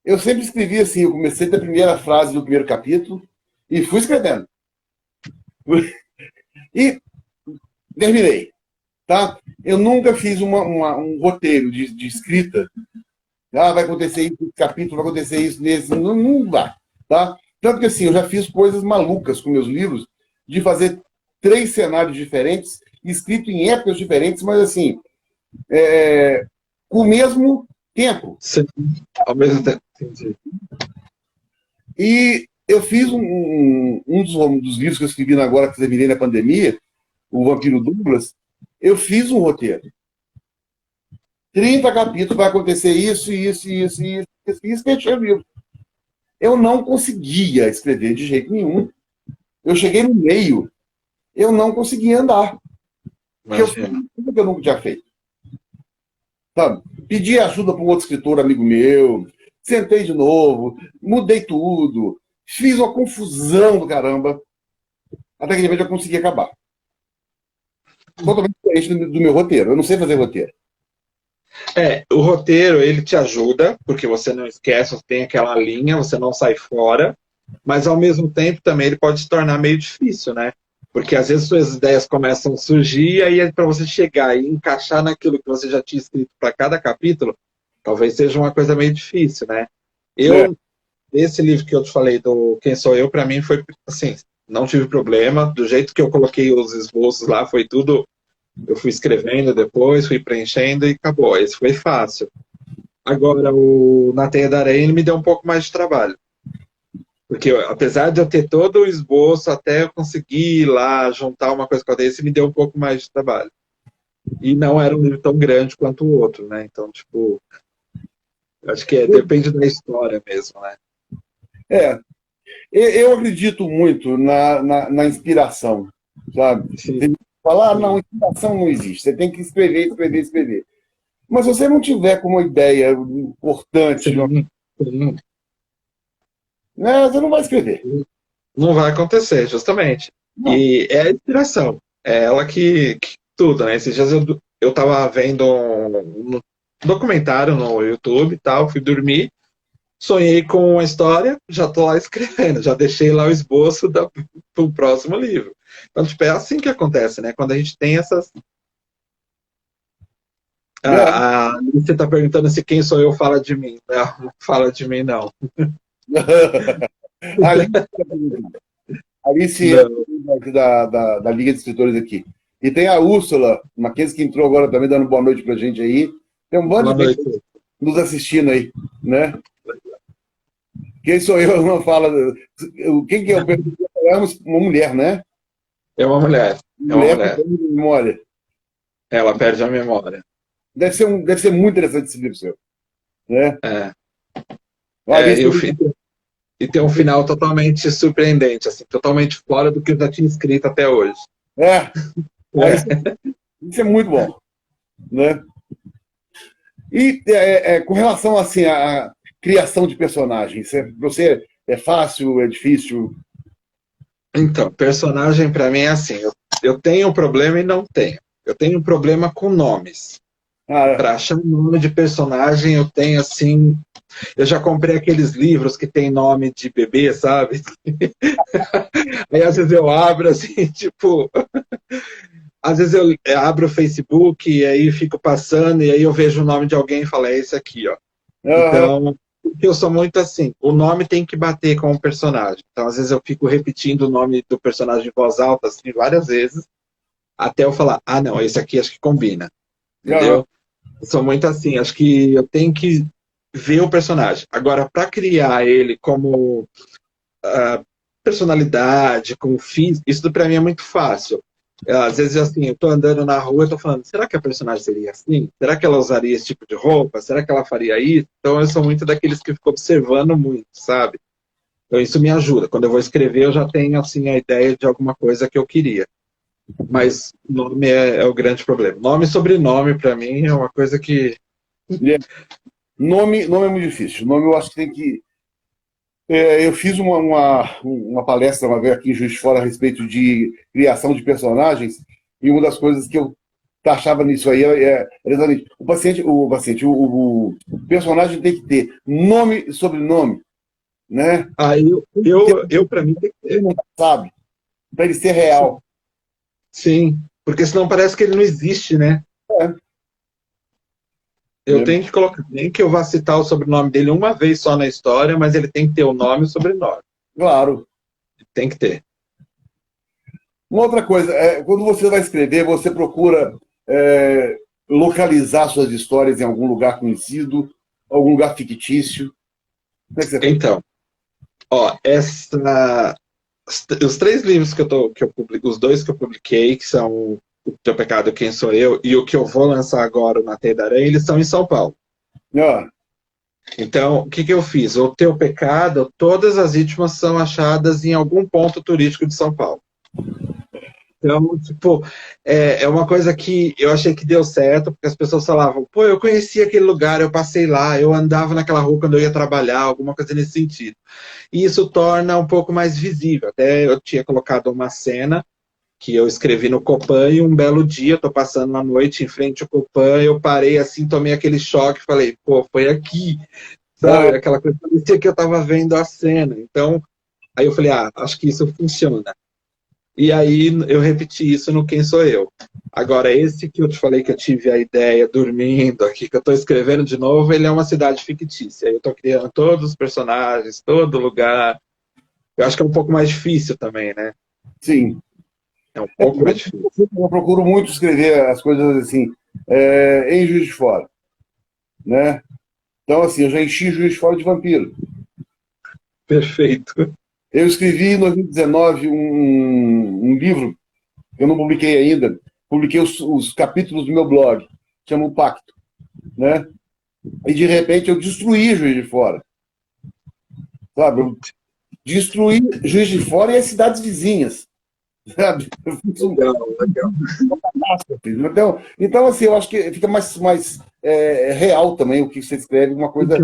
Speaker 1: eu sempre escrevi assim. Eu comecei da primeira frase do primeiro capítulo e fui escrevendo. E terminei, tá? Eu nunca fiz um roteiro de escrita. Vai acontecer isso nesse capítulo, vai acontecer isso nesse. Não vai, tá? Tanto que assim, eu já fiz coisas malucas com meus livros, de fazer 3 cenários diferentes, escrito em épocas diferentes, mas assim, com o mesmo tempo.
Speaker 2: Sim, ao mesmo tempo. Entendi.
Speaker 1: E eu fiz um dos livros que eu escrevi agora, que terminei na pandemia, O Vampiro Douglas, eu fiz um roteiro. 30 capítulos, vai acontecer isso, fechei o livro. Eu não conseguia escrever de jeito nenhum. Eu cheguei no meio, eu não conseguia andar. Porque eu fui que eu nunca tinha feito. Sabe? Pedi ajuda para um outro escritor amigo meu, sentei de novo, mudei tudo, fiz uma confusão do caramba, até que de repente eu consegui acabar. Totalmente diferente do meu roteiro. Eu não sei fazer roteiro.
Speaker 2: O roteiro, ele te ajuda, porque você não esquece, você tem aquela linha, você não sai fora, mas ao mesmo tempo também ele pode se tornar meio difícil, né? Porque às vezes suas ideias começam a surgir, e aí para você chegar e encaixar naquilo que você já tinha escrito para cada capítulo, talvez seja uma coisa meio difícil, né? Esse livro que eu te falei, do Quem Sou Eu, para mim foi assim, não tive problema, do jeito que eu coloquei os esboços lá, foi tudo, eu fui escrevendo depois, fui preenchendo e acabou, esse foi fácil. Agora, o Na Teia da Aranha, ele me deu um pouco mais de trabalho. Porque apesar de eu ter todo o esboço, até eu conseguir ir lá juntar uma coisa com a desse, me deu um pouco mais de trabalho. E não era um livro tão grande quanto o outro, né? Então, tipo, acho que depende da história mesmo, né?
Speaker 1: Eu acredito muito na inspiração, sabe?
Speaker 2: Sim.
Speaker 1: Tem que falar, não, inspiração não existe. Você tem que escrever, escrever, escrever. Mas se você não tiver como ideia importante,
Speaker 2: Sim.
Speaker 1: né, você não vai escrever.
Speaker 2: Não vai acontecer, justamente.
Speaker 1: Não.
Speaker 2: E é a inspiração. É ela que tudo, né? Esses dias eu tava vendo um documentário no YouTube e tal, fui dormir, sonhei com a história, já tô lá escrevendo, já deixei lá o esboço pro próximo livro. Então, tipo, é assim que acontece, né? Quando a gente tem essas... Você tá perguntando se quem sou eu fala de mim. Não, fala de mim, não.
Speaker 1: Alice é da Liga de Escritores aqui. E tem a Úrsula Mackenzie, que entrou agora também, dando boa noite pra gente aí. Tem um bando de gente nos assistindo aí, né? Quem sou eu não fala... Quem que é? É uma mulher, né?
Speaker 2: É uma mulher.
Speaker 1: Mulher que perde a memória.
Speaker 2: Ela perde a memória.
Speaker 1: Deve ser muito interessante esse livro seu. Né?
Speaker 2: E tem um final totalmente surpreendente, assim, totalmente fora do que eu já tinha escrito até hoje.
Speaker 1: Isso é muito bom. Né? E com relação assim, à criação de personagens, você é fácil, é difícil?
Speaker 2: Então, personagem para mim é assim, eu tenho um problema e não tenho. Eu tenho um problema com nomes. Para achar um nome de personagem, eu tenho assim... Eu já comprei aqueles livros que tem nome de bebê, sabe? Aí às vezes eu abro assim, tipo... Às vezes eu abro o Facebook e aí fico passando e aí eu vejo o nome de alguém e falo, é esse aqui, ó. Então, eu sou muito assim, o nome tem que bater com o personagem. Então, às vezes eu fico repetindo o nome do personagem em voz alta, assim, várias vezes, até eu falar, ah, não, esse aqui acho que combina. Entendeu? Eu sou muito assim, acho que eu tenho que ver o personagem. Agora, para criar ele como personalidade, como físico, isso para mim é muito fácil. Às vezes, assim, eu tô andando na rua e tô falando, será que a personagem seria assim? Será que ela usaria esse tipo de roupa? Será que ela faria isso? Então, eu sou muito daqueles que ficam observando muito, sabe? Então, isso me ajuda. Quando eu vou escrever, eu já tenho, assim, a ideia de alguma coisa que eu queria. Mas nome é o grande problema. Nome e sobrenome, para mim, é uma coisa que...
Speaker 1: Nome é muito difícil. Nome eu acho que tem que... eu fiz uma palestra uma vez aqui em Juiz de Fora a respeito de criação de personagens, e uma das coisas que eu taxava nisso aí é exatamente o personagem tem que ter nome e sobrenome, né?
Speaker 2: Eu para mim tem que ter.
Speaker 1: Ele não sabe, para ele ser real.
Speaker 2: Sim, porque senão parece que ele não existe, né? Eu tenho que colocar, nem que eu vá citar o sobrenome dele uma vez só na história, mas ele tem que ter o nome e o sobrenome.
Speaker 1: Claro.
Speaker 2: Tem que ter.
Speaker 1: Uma outra coisa, quando você vai escrever, você procura localizar suas histórias em algum lugar conhecido, algum lugar fictício? Como é que você faz?
Speaker 2: Então, os 3 livros que eu publico, os 2 que eu publiquei, que são O Teu Pecado, Quem Sou Eu, e o que eu vou lançar agora, o Na Teia da Aranha, eles são em São Paulo. Então, o que eu fiz? O Teu Pecado, todas as vítimas são achadas em algum ponto turístico de São Paulo. Então, tipo, é uma coisa que eu achei que deu certo, porque as pessoas falavam, pô, eu conhecia aquele lugar, eu passei lá, eu andava naquela rua quando eu ia trabalhar, alguma coisa nesse sentido. E isso torna um pouco mais visível. Até eu tinha colocado uma cena que eu escrevi no Copan e um belo dia, eu tô passando uma noite em frente ao Copan, eu parei assim, tomei aquele choque, falei, pô, foi aqui, sabe? Aquela coisa, parecia que eu tava vendo a cena. Então, aí eu falei, acho que isso funciona. E aí eu repeti isso no Quem Sou Eu. Agora, esse que eu te falei que eu tive a ideia dormindo aqui, que eu estou escrevendo de novo, ele é uma cidade fictícia. Eu estou criando todos os personagens, todo lugar. Eu acho que é um pouco mais difícil também, né?
Speaker 1: Sim.
Speaker 2: É um pouco mais difícil.
Speaker 1: Eu procuro muito escrever as coisas assim, em Juiz de Fora, né? Então, assim, eu já enchi Juiz de Fora de vampiro.
Speaker 2: Perfeito.
Speaker 1: Eu escrevi em 2019 um livro, eu não publiquei ainda, publiquei os capítulos do meu blog, chama O Pacto, né? E, de repente, eu destruí Juiz de Fora. Sabe? Eu destruí Juiz de Fora e as cidades vizinhas. Sabe? Eu fiz
Speaker 2: Legal, legal.
Speaker 1: então, assim, eu acho que fica mais real também o que você escreve, uma coisa.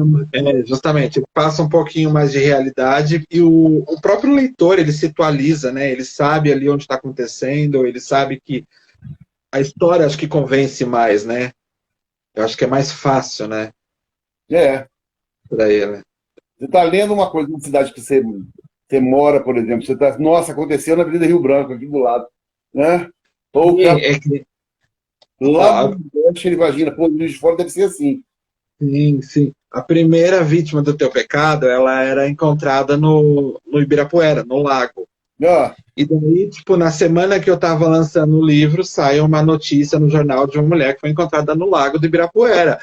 Speaker 2: Justamente, passa um pouquinho mais de realidade e o próprio leitor, ele se atualiza, né? Ele sabe ali onde está acontecendo, ele sabe que a história acho que convence mais, né? Eu acho que é mais fácil, né?
Speaker 1: É.
Speaker 2: Para ele.
Speaker 1: Você está lendo uma coisa numa cidade que você mora, por exemplo, você está, nossa, aconteceu na Avenida Rio Branco, aqui do lado, né? Ou o cara lá
Speaker 2: Ó,
Speaker 1: no Nordeste, ele imagina, pô, o Juiz de Fora deve ser assim.
Speaker 2: sim, sim. A primeira vítima do teu pecado, ela era encontrada no Ibirapuera, no lago.
Speaker 1: Ah,
Speaker 2: E daí, tipo, na semana que eu estava lançando o livro, sai uma notícia no jornal de uma mulher que foi encontrada no lago do Ibirapuera.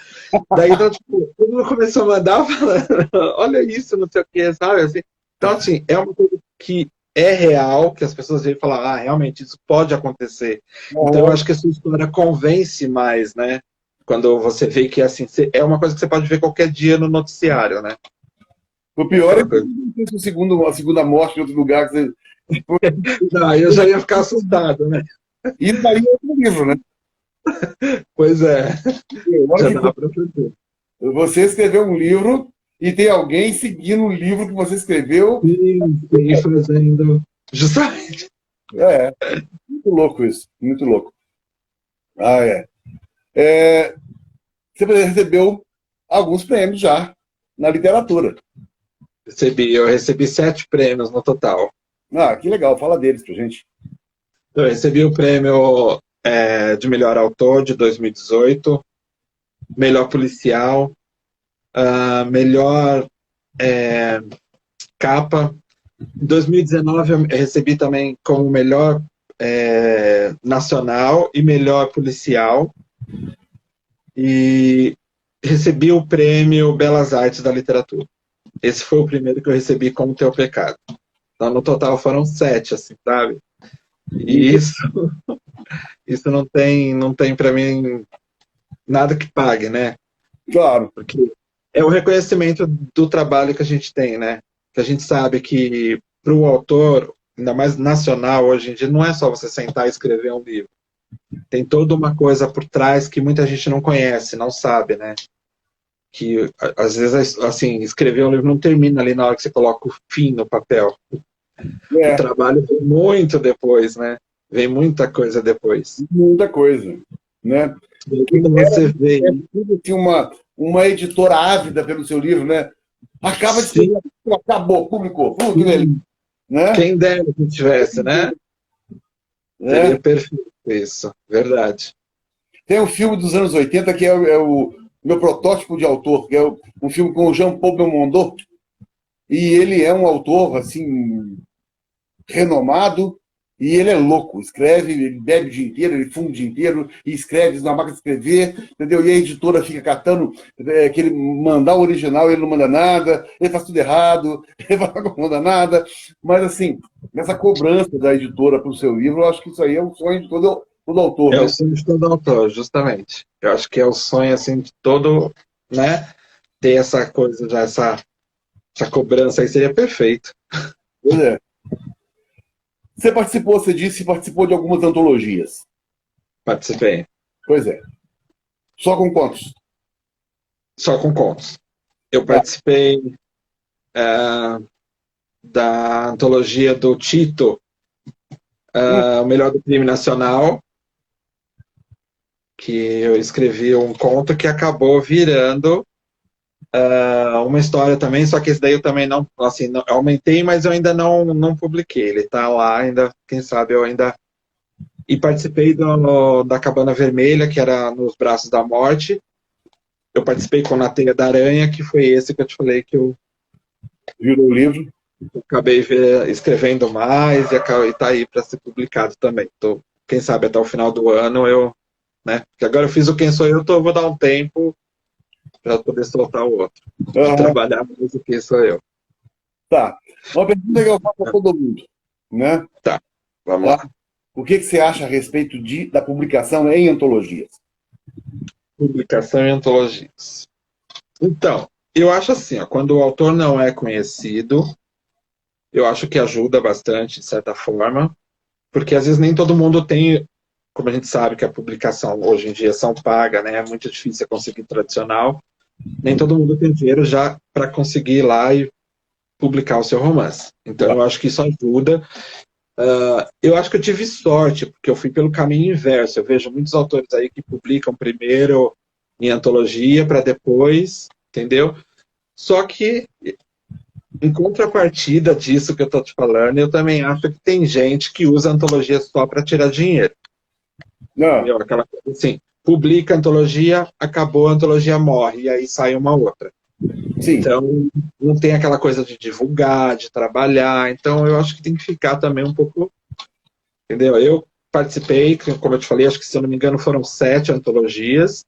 Speaker 2: Daí, então, tipo, todo mundo começou a mandar falando, olha isso, não sei o que, sabe? Assim, então, assim, é uma coisa que é real, que as pessoas vêm falar, realmente, isso pode acontecer. Então, eu acho que a sua história convence mais, né? Quando você vê que, assim, é uma coisa que você pode ver qualquer dia no noticiário, né?
Speaker 1: o pior é
Speaker 2: Aquela
Speaker 1: que
Speaker 2: coisa.
Speaker 1: uma segunda morte em outro lugar. Que você...
Speaker 2: Não, eu já ia ficar assustado, né?
Speaker 1: E daí é outro livro, né?
Speaker 2: Pois é,
Speaker 1: Olha
Speaker 2: já
Speaker 1: que
Speaker 2: dá para fazer.
Speaker 1: você escreveu um livro e tem alguém seguindo o livro que você escreveu.
Speaker 2: Sim, fazendo. Justamente.
Speaker 1: É, muito louco isso, muito louco. Ah, é. Você recebeu alguns prêmios já na literatura.
Speaker 2: Eu recebi 7 prêmios no total.
Speaker 1: Ah, que legal, fala deles pra gente.
Speaker 2: Eu recebi o prêmio de melhor autor de 2018, melhor policial, melhor capa. Em 2019 eu recebi também como melhor nacional e melhor policial. E recebi o prêmio Belas Artes da Literatura. Esse foi o primeiro que eu recebi como Teu Pecado. Então, no total foram 7, assim, sabe? E isso não tem para mim nada que pague, né?
Speaker 1: Claro.
Speaker 2: Porque é o reconhecimento do trabalho que a gente tem, né? Que a gente sabe que para o autor, ainda mais nacional hoje em dia, não é só você sentar e escrever um livro. Tem toda uma coisa por trás que muita gente não conhece, não sabe, né? Que às vezes, assim, escrever um livro não termina ali na hora que você coloca o fim no papel. O trabalho vem muito depois, né? Vem muita coisa depois.
Speaker 1: Muita coisa, né?
Speaker 2: Quando você vê.
Speaker 1: Tudo assim, uma editora ávida pelo seu livro, né? Acaba de escrever, acabou, publicou. Né?
Speaker 2: Quem dera que tivesse, né? Seria perfeito isso, verdade.
Speaker 1: Tem um filme dos anos 80 que é o meu protótipo de autor, que é um filme com o Jean-Paul Belmondo, e ele é um autor, assim, renomado, e ele é louco, escreve, ele bebe o dia inteiro, ele fuma o dia inteiro, e escreve na máquina de escrever, entendeu? E a editora fica catando, que ele mandar o original, ele não manda nada, ele faz tudo errado, ele não manda nada, mas assim, essa cobrança da editora para o seu livro, eu acho que isso aí é um sonho de todo autor.
Speaker 2: É
Speaker 1: né?
Speaker 2: o sonho de todo autor, justamente. Eu acho que é o sonho, assim, de todo, né? Ter essa coisa, já, essa cobrança aí seria perfeito.
Speaker 1: Pois é. Você participou, você disse que participou de algumas antologias.
Speaker 2: Participei.
Speaker 1: Pois é. Só com contos.
Speaker 2: Só com contos. Eu
Speaker 1: Tá.
Speaker 2: participei da antologia do Tito, O Melhor do Crime Nacional, que eu escrevi um conto que acabou virando uma história também, só que esse daí eu também não, assim, não, eu aumentei, mas eu ainda não publiquei. Ele está lá ainda, quem sabe eu ainda... E participei da Cabana Vermelha, que era Nos Braços da Morte. Eu participei com Na Teia da Aranha, que foi esse que eu te falei que eu
Speaker 1: Virou o livro.
Speaker 2: acabei escrevendo mais e está aí para ser publicado também. Quem sabe até o final do ano eu, né? Porque agora eu fiz o Quem Sou Eu, vou dar um tempo para poder soltar o outro. Trabalhar mais o Quem Sou Eu.
Speaker 1: Tá. Uma pergunta que eu faço para todo mundo, né?
Speaker 2: Tá, vamos lá.
Speaker 1: O que você acha a respeito da publicação em antologias?
Speaker 2: Publicação em antologias. Então, eu acho assim, ó, quando o autor não é conhecido, eu acho que ajuda bastante, de certa forma, porque às vezes nem todo mundo tem, como a gente sabe que a publicação hoje em dia são paga, né? É muito difícil conseguir tradicional. Nem todo mundo tem dinheiro já para conseguir ir lá e publicar o seu romance. Então, eu acho que isso ajuda. Eu acho que eu tive sorte, porque eu fui pelo caminho inverso. Eu vejo muitos autores aí que publicam primeiro em antologia para depois, entendeu? Só que, em contrapartida disso que eu estou te falando, eu também acho que tem gente que usa antologia só para tirar dinheiro.
Speaker 1: Não.
Speaker 2: Entendeu? Aquela coisa assim, publica a antologia, acabou, a antologia morre, e aí sai uma outra.
Speaker 1: Sim.
Speaker 2: Então, não tem aquela coisa de divulgar, de trabalhar. Então, eu acho que tem que ficar também um pouco... Entendeu? Eu participei, como eu te falei, acho que, se eu não me engano, foram 7 antologias.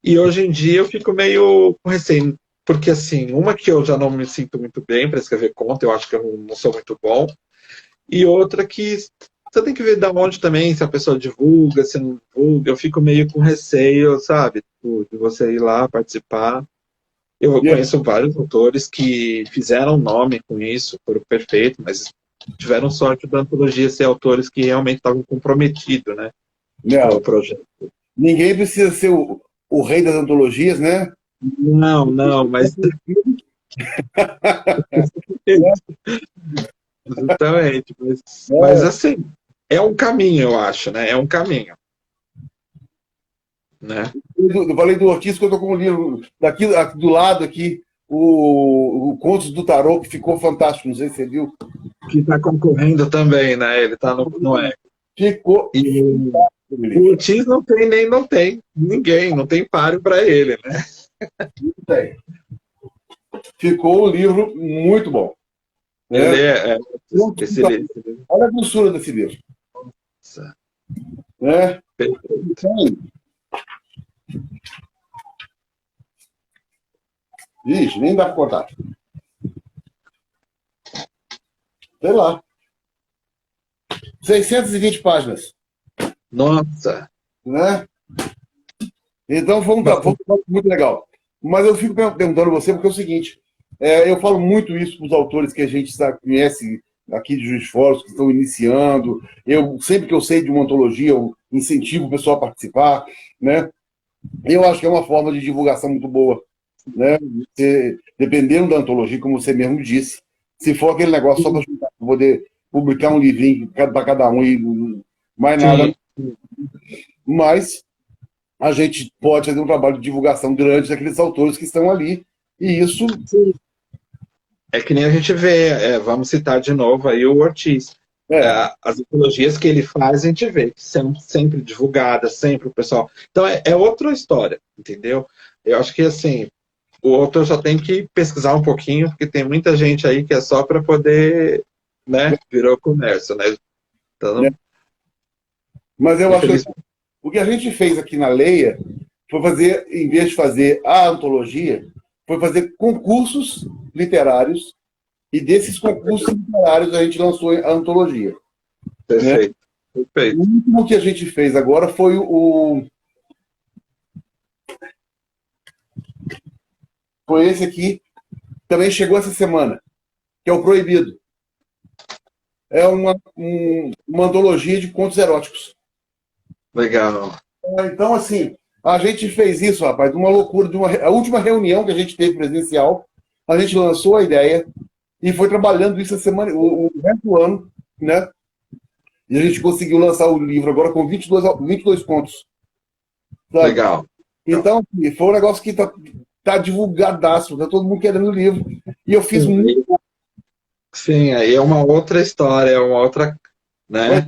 Speaker 2: E hoje em dia eu fico meio com receio. Porque, assim, uma que eu já não me sinto muito bem para escrever conto, eu acho que eu não sou muito bom. E outra que você tem que ver de onde também, se a pessoa divulga, se não divulga. Eu fico meio com receio, sabe? De você ir lá participar. Eu conheço vários autores que fizeram nome com isso, foram perfeitos, mas tiveram sorte da antologia ser autores que realmente estavam comprometidos, né? Com o projeto.
Speaker 1: Ninguém precisa ser o rei das antologias, né?
Speaker 2: Não, mas... Exatamente. Mas, assim, é um caminho, eu acho, né? É um caminho. Né?
Speaker 1: Eu falei do Ortiz, que eu estou com o livro daqui do lado aqui, o Contos do Tarô, que ficou fantástico, não sei se você viu.
Speaker 2: Que está concorrendo também, né? Ele está no Eco.
Speaker 1: Ficou.
Speaker 2: E o Ortiz não tem ninguém, não tem páreo para ele, né?
Speaker 1: Não tem. Ficou um livro muito bom.
Speaker 2: Ele é excelente.
Speaker 1: Olha a grossura desse livro.
Speaker 2: Nossa.
Speaker 1: Né?
Speaker 2: Perfeito.
Speaker 1: Ixi, nem dá para cortar. Sei lá. 620 páginas.
Speaker 2: Nossa.
Speaker 1: Né? Então foi um trabalho muito legal. Mas eu fico perguntando a você, porque é o seguinte, eu falo muito isso para os autores que a gente conhece aqui de Juiz de Fora, que estão iniciando. Sempre que eu sei de uma antologia, eu incentivo o pessoal a participar. Né? Eu acho que é uma forma de divulgação muito boa. Né? Dependendo da antologia, como você mesmo disse, se for aquele negócio só para poder publicar um livrinho para cada um e mais nada.
Speaker 2: Sim.
Speaker 1: Mas a gente pode fazer um trabalho de divulgação grande daqueles autores que estão ali. E isso...
Speaker 2: É que nem a gente vê, vamos citar de novo aí o Ortiz. As antologias que ele faz, a gente vê que são sempre divulgadas, sempre o pessoal... Então, é outra história, entendeu? Eu acho que, assim, o autor só tem que pesquisar um pouquinho, porque tem muita gente aí que é só para poder, né, virou comércio, né? Então,
Speaker 1: Mas eu acho que o que a gente fez aqui na Leia foi fazer, em vez de fazer a antologia, foi fazer concursos literários, e desses concursos literários a gente lançou a antologia.
Speaker 2: Perfeito.
Speaker 1: Né? Perfeito. O último que a gente fez agora foi foi esse aqui, também chegou essa semana, que é o Proibido. é uma antologia de contos eróticos.
Speaker 2: Legal.
Speaker 1: Então, assim, a gente fez isso, rapaz, uma loucura. A última reunião que a gente teve presencial, a gente lançou a ideia e foi trabalhando isso a semana, o resto do ano, né? E a gente conseguiu lançar o livro agora com 22 contos. Sabe?
Speaker 2: Legal.
Speaker 1: Então, assim, foi um negócio que tá divulgadaço, tá todo mundo querendo o livro. E eu fiz
Speaker 2: Sim,
Speaker 1: muito.
Speaker 2: sim, aí é uma outra história, é uma outra, né?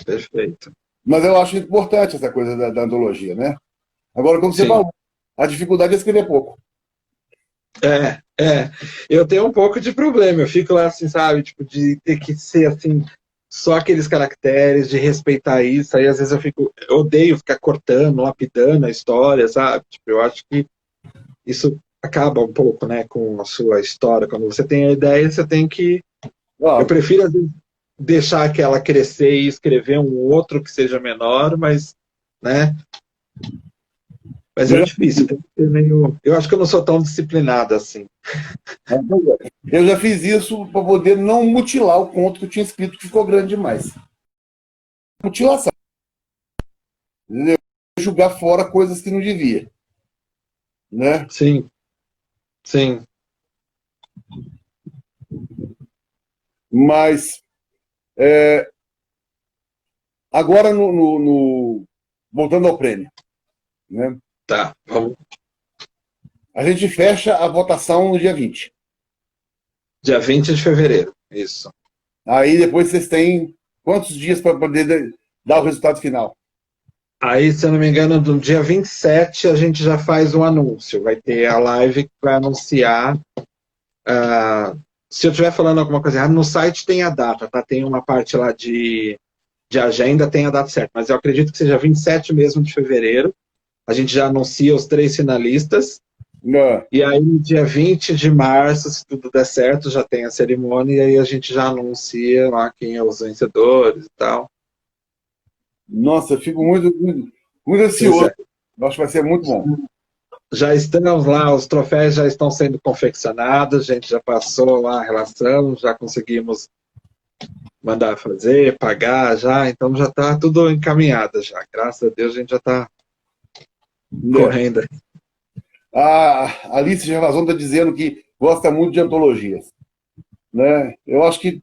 Speaker 2: Perfeito.
Speaker 1: Mas eu acho importante essa coisa da antologia, né? Agora, como você
Speaker 2: Sim.
Speaker 1: falou, a dificuldade é escrever pouco.
Speaker 2: Eu tenho um pouco de problema, eu fico lá assim, sabe, tipo, de ter que ser assim, só aqueles caracteres, de respeitar isso, aí às vezes eu odeio ficar cortando, lapidando a história, sabe? Tipo, eu acho que isso acaba um pouco, né, com a sua história. Quando você tem a ideia, você tem que.
Speaker 1: Ó,
Speaker 2: Eu prefiro, às vezes, deixar aquela crescer e escrever um outro que seja menor, mas, né? Mas
Speaker 1: eu
Speaker 2: é
Speaker 1: já,
Speaker 2: difícil, tem que ser meio. Eu acho que eu não sou tão disciplinado assim.
Speaker 1: eu já fiz isso para poder não mutilar o conto que eu tinha escrito, que ficou grande demais. Mutilação. Entendeu? Jogar fora coisas que não devia. Né?
Speaker 2: Sim, sim.
Speaker 1: Mas, agora, voltando ao prêmio, né?
Speaker 2: Tá, vamos.
Speaker 1: A gente fecha a votação no dia 20.
Speaker 2: Dia 20 de fevereiro, isso.
Speaker 1: Aí depois vocês têm quantos dias para poder dar o resultado final?
Speaker 2: Aí, se eu não me engano, no dia 27 a gente já faz um anúncio. Vai ter a live que vai anunciar. Se eu estiver falando alguma coisa errada, no site tem a data, tá? Tem uma parte lá de agenda, tem a data certa. Mas eu acredito que seja 27 mesmo de fevereiro. A gente já anuncia os 3 finalistas.
Speaker 1: Não.
Speaker 2: E aí, no dia 20 de março, se tudo der certo, já tem a cerimônia. E aí a gente já anuncia lá quem é os vencedores e tal.
Speaker 1: Nossa, eu fico muito
Speaker 2: Pois
Speaker 1: ansioso.
Speaker 2: é.
Speaker 1: Acho que vai ser muito bom.
Speaker 2: Já estamos lá, os troféus já estão sendo confeccionados, a gente já passou lá a relação, já conseguimos mandar fazer, pagar já, então já está tudo encaminhado já. Graças a Deus a gente já está correndo.
Speaker 1: A Alice Gervazon está dizendo que gosta muito de antologias. Né? Eu acho que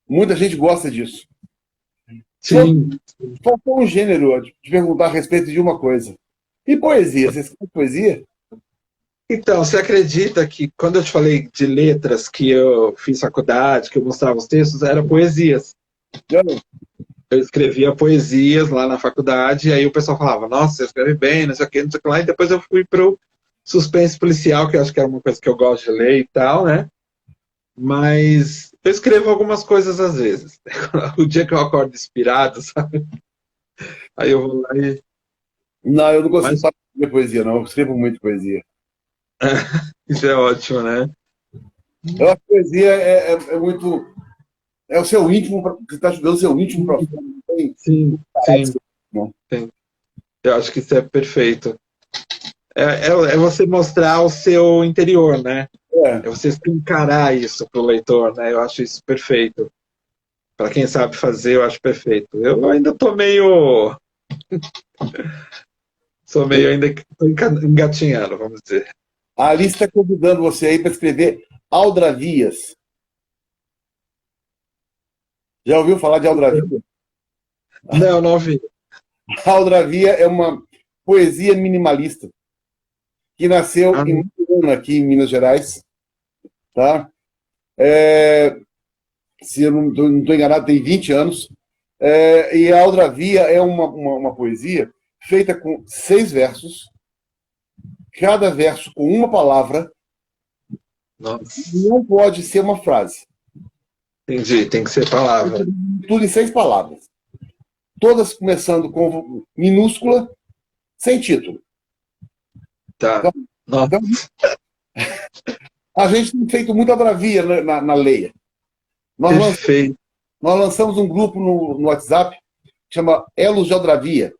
Speaker 1: muita gente gosta disso.
Speaker 2: Sim.
Speaker 1: Faltou um gênero de perguntar a respeito de uma coisa. E poesia? Você escreve poesia?
Speaker 2: Então, você acredita que quando eu te falei de letras, que eu fiz faculdade, que eu mostrava os textos, eram poesias. Eu escrevia poesias lá na faculdade, e aí o pessoal falava, nossa, você escreve bem, não sei o que, não sei o que lá, e depois eu fui pro suspense policial, que eu acho que era uma coisa que eu gosto de ler e tal, né? Mas eu escrevo algumas coisas às vezes. O dia que eu acordo inspirado, sabe? Aí eu vou lá e...
Speaker 1: Não, eu não consigo
Speaker 2: Mas
Speaker 1: parar de escrever poesia, não. Eu escrevo muito poesia.
Speaker 2: isso é ótimo, né?
Speaker 1: Eu acho que poesia é muito. É o seu íntimo, você está estudando o seu íntimo profundo. Não tem
Speaker 2: Sim,
Speaker 1: parar de
Speaker 2: sim,
Speaker 1: escrever, não.
Speaker 2: sim. Eu acho que isso é perfeito. É você mostrar o seu interior, né?
Speaker 1: É.
Speaker 2: É você encarar isso pro leitor, né? Eu acho isso perfeito. Para quem sabe fazer, eu acho perfeito. Eu ainda tô meio... Sou meio ainda tô engatinhando, vamos dizer.
Speaker 1: A Alice está convidando você aí para escrever aldravias. Já ouviu falar de aldravias?
Speaker 2: Não, não vi.
Speaker 1: A aldravia é uma poesia minimalista que nasceu
Speaker 2: Ah,
Speaker 1: em Mariana, aqui em Minas Gerais. Tá? Se eu não estou enganado, tem 20 anos. E a Aldravia é uma poesia feita com 6 versos, cada verso com uma palavra,
Speaker 2: nossa.
Speaker 1: não pode ser uma frase.
Speaker 2: Entendi, tem que ser palavra.
Speaker 1: Tudo em 6 palavras. Todas começando com minúscula, sem título.
Speaker 2: Tá. Nossa.
Speaker 1: Então, a gente tem feito muita Aldravia na Leia.
Speaker 2: Perfeito.
Speaker 1: Nós lançamos um grupo no WhatsApp que chama Elos de Aldravia.